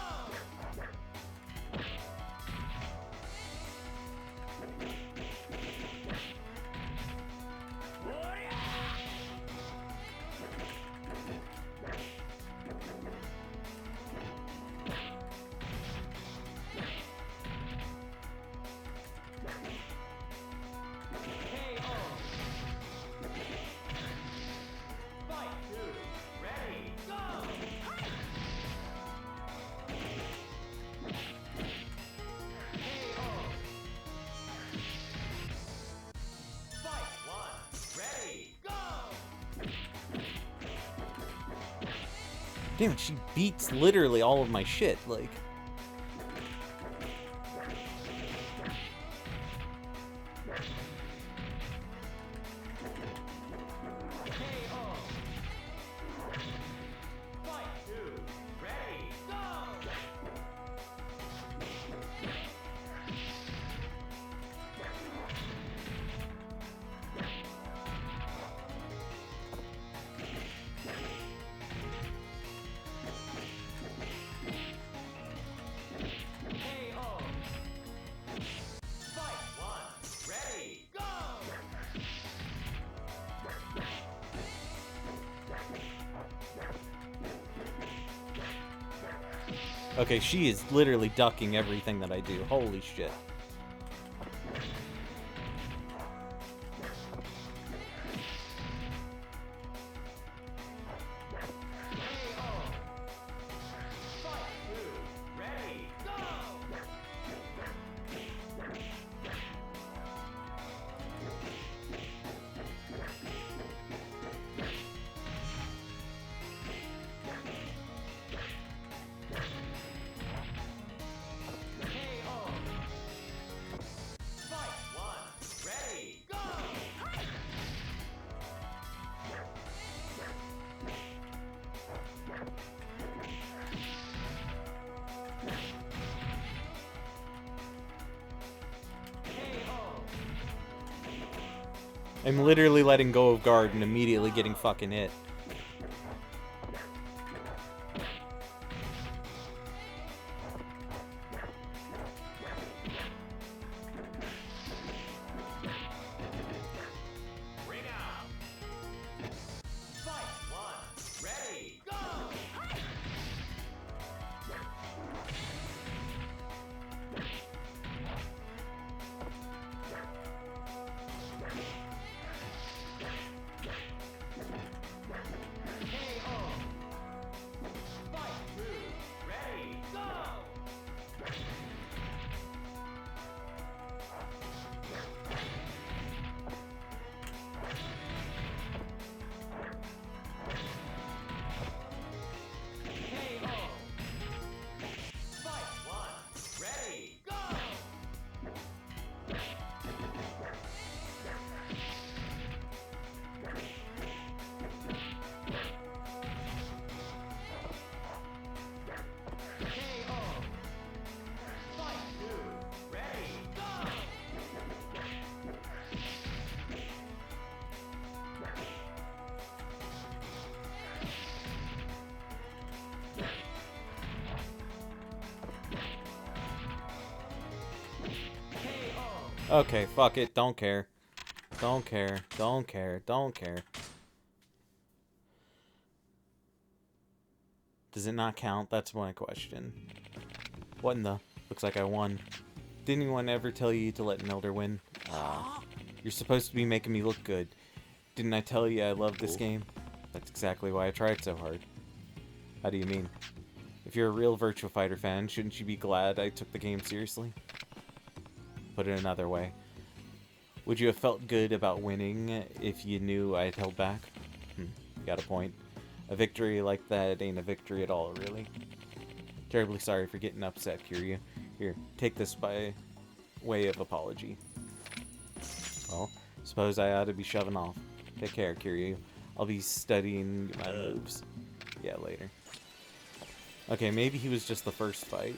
Damn it, she beats literally all of my shit, like... Okay, she is literally ducking everything that I do. Holy shit. I'm literally letting go of guard and immediately getting fucking hit. Okay, fuck it. Don't care. Don't care. Don't care. Don't care. Does it not count? That's my question. What in the... Looks like I won. Didn't anyone ever tell you to let an elder win? You're supposed to be making me look good. Didn't I tell you I love this game? That's exactly why I tried so hard. How do you mean? If you're a real Virtua Fighter fan, shouldn't you be glad I took the game seriously? Put it another way. Would you have felt good about winning if you knew I had held back? Got a point. A victory like that ain't a victory at all, really. Terribly sorry for getting upset, Kiryu. Here, take this by way of apology. Well, Suppose I ought to be shoving off. Take care, Kiryu. I'll be studying my moves. Yeah, later. Okay, maybe he was just the first fight.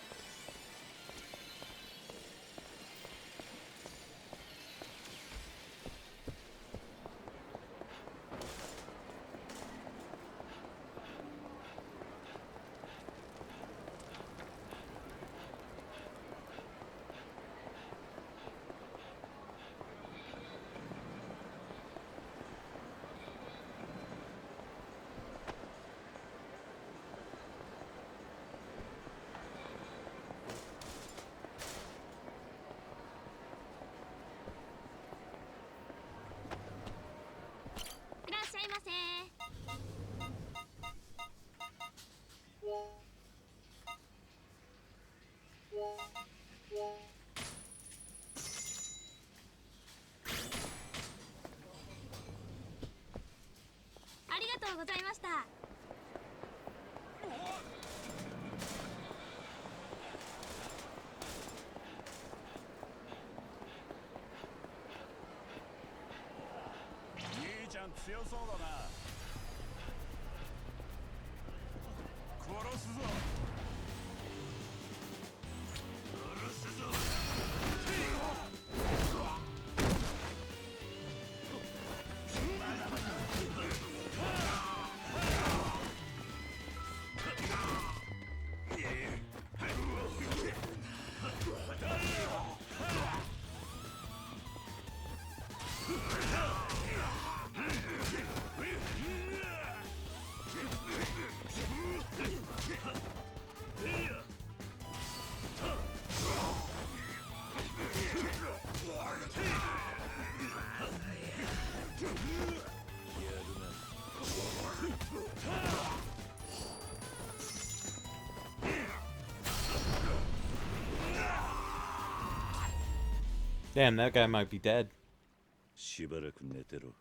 ありがとうございました。兄ちゃん強そうだな。殺すぞ。殺すぞ。Damn, that guy might be dead. しばらく寝てろ。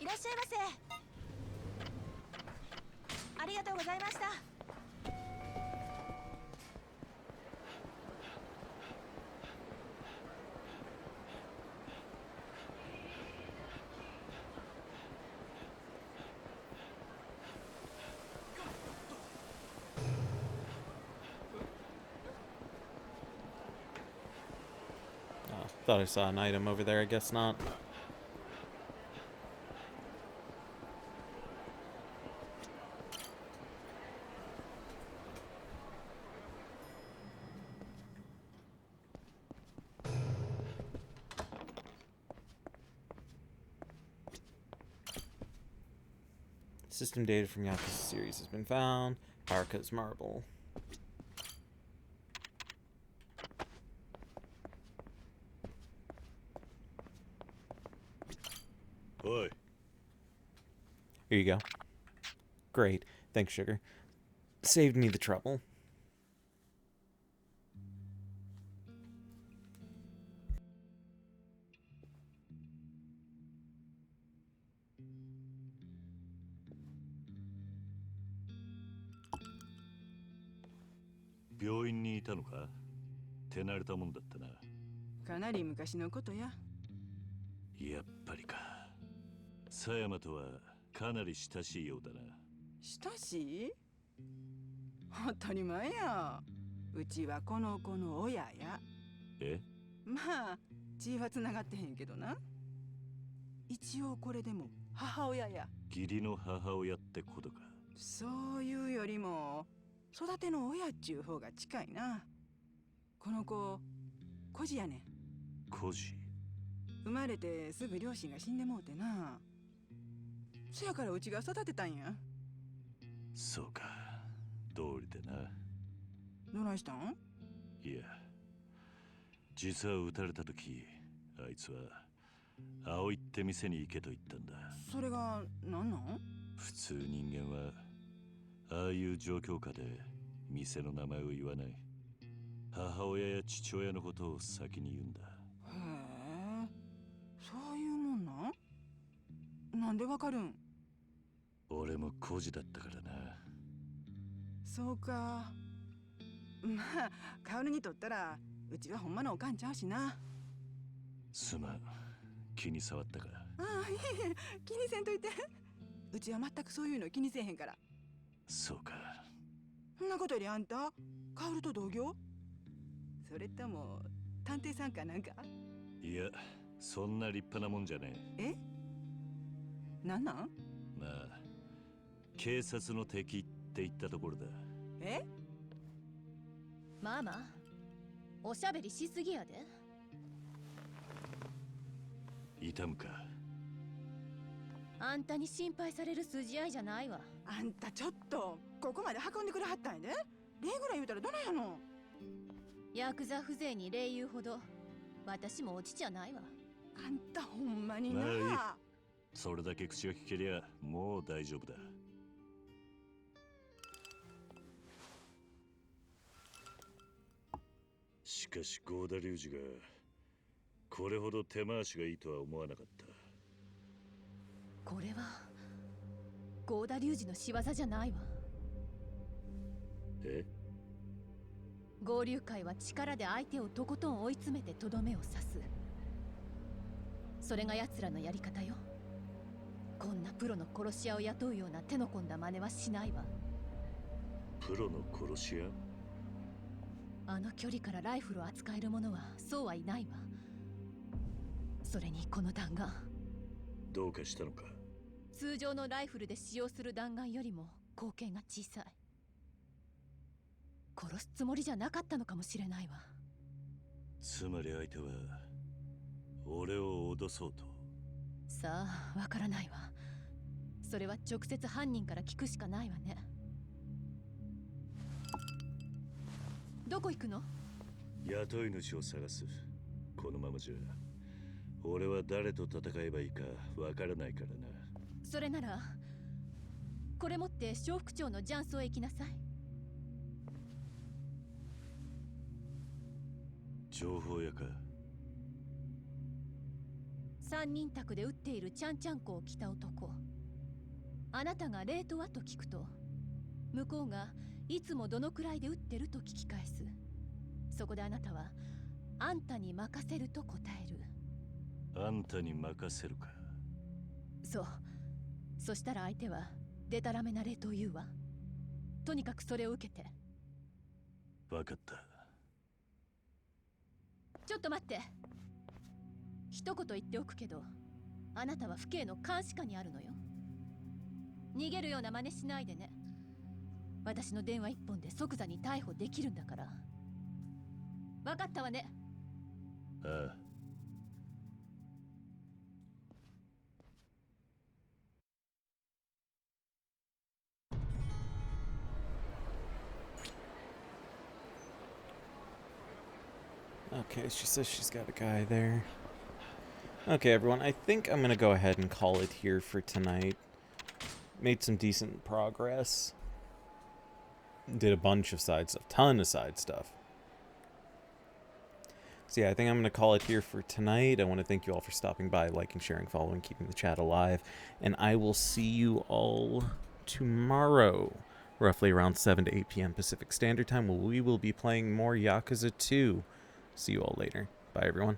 いらっしゃいませ。ありがとうございました。Thought I saw an item over there, I guess not. System data from Yakuza series has been found. Haruka's marble. Oi. Here you go. Great. Thanks, Sugar. Saved me the trouble. Ka? 手慣れたもんだったな。かなり昔のことや。やっぱりか。狭山とはかなり親しいようだな。親しい？当たり前や。うちはこの子の親や。え？まあ血はつながってへんけどな。一応これでも母親や。義理の母親ってことか。そういうよりも育ての親っちゅう方が近いな。この子孤児やねん。孤児？生まれてすぐ両親が死んでもうてな。そやからうちが育てたんや。そうか、道理でな。どないしたん？いや、実は撃たれた時、あいつは葵って店に行けと言ったんだ。それが何なん？普通人間はああいう状況下で店の名前を言わない。母親や父親のことを先に言うんだ。へえ、そういうもんなんでわかるん？俺も孤児だったからな。そうか。まあ、カオルにとったらうちはほんまのおかんちゃうしな。すまん、気に障ったか。ああ、いえいえ、気にせんといて。うちは全くそういうの気にせえへんから。そうか。そんなことよりあんた、カオルと同業？それとも探偵さんかなんか？いや、そんな立派なもんじゃねえ？なんなん？まあ、警察の敵って言ったところだ。え？ママ、おしゃべりしすぎやで。痛むか？あんたに心配される筋合いじゃないわ。あんたちょっと、ここまで運んでくれはったんやで。礼ぐらい言うたらどないやの？ヤクザ風情に礼言うほど私も落ちちゃないわ。あんたほんまにな。まあいい。それだけ口が聞けりゃもう大丈夫だ。しかしゴーダ龍二がこれほど手回しがいいとは思わなかった。これはゴーダ龍二の仕業じゃないわ。え？合流会は力で相手をとことん追い詰めてとどめを刺す。それが奴らのやり方よ。こんなプロの殺し屋を雇うような手の込んだ真似はしないわ。プロの殺し屋？あの距離からライフルを扱える者はそうはいないわ。それにこの弾丸、どうかしたのか？通常のライフルで使用する弾丸よりも口径が小さい。殺すつもりじゃなかったのかもしれないわ。つまり相手は俺を脅そうと。さあ、わからないわ。それは直接犯人から聞くしかないわね。どこ行くの？雇い主を探す。このままじゃ俺は誰と戦えばいいかわからないからな。それならこれ持って小副長の雀荘へ行きなさい。情報屋か？三人宅で撃っているちゃんちゃんこを着た男。あなたがレートはと聞くと、向こうがいつもどのくらいで撃ってると聞き返す。そこであなたはあんたに任せると答える。あんたに任せるか？そう。そしたら相手はデタラメなレートを言うわ。とにかくそれを受けて。わかった。ちょっと待って。一言言っておくけど、あなたは府警の監視下にあるのよ。逃げるような真似しないでね。私の電話一本で即座に逮捕できるんだから。分かったわね。ああ。Okay, she says she's got a guy there. Okay, everyone, I think I'm going to go ahead and call it here for tonight. Made some decent progress. Did a bunch of side stuff, ton of side stuff. So yeah, I think I'm going to call it here for tonight. I want to thank you all for stopping by, liking, sharing, following, keeping the chat alive. And I will see you all tomorrow, roughly around 7 to 8 p.m. Pacific Standard Time, where we will be playing more Yakuza 2. See you all later. Bye, everyone.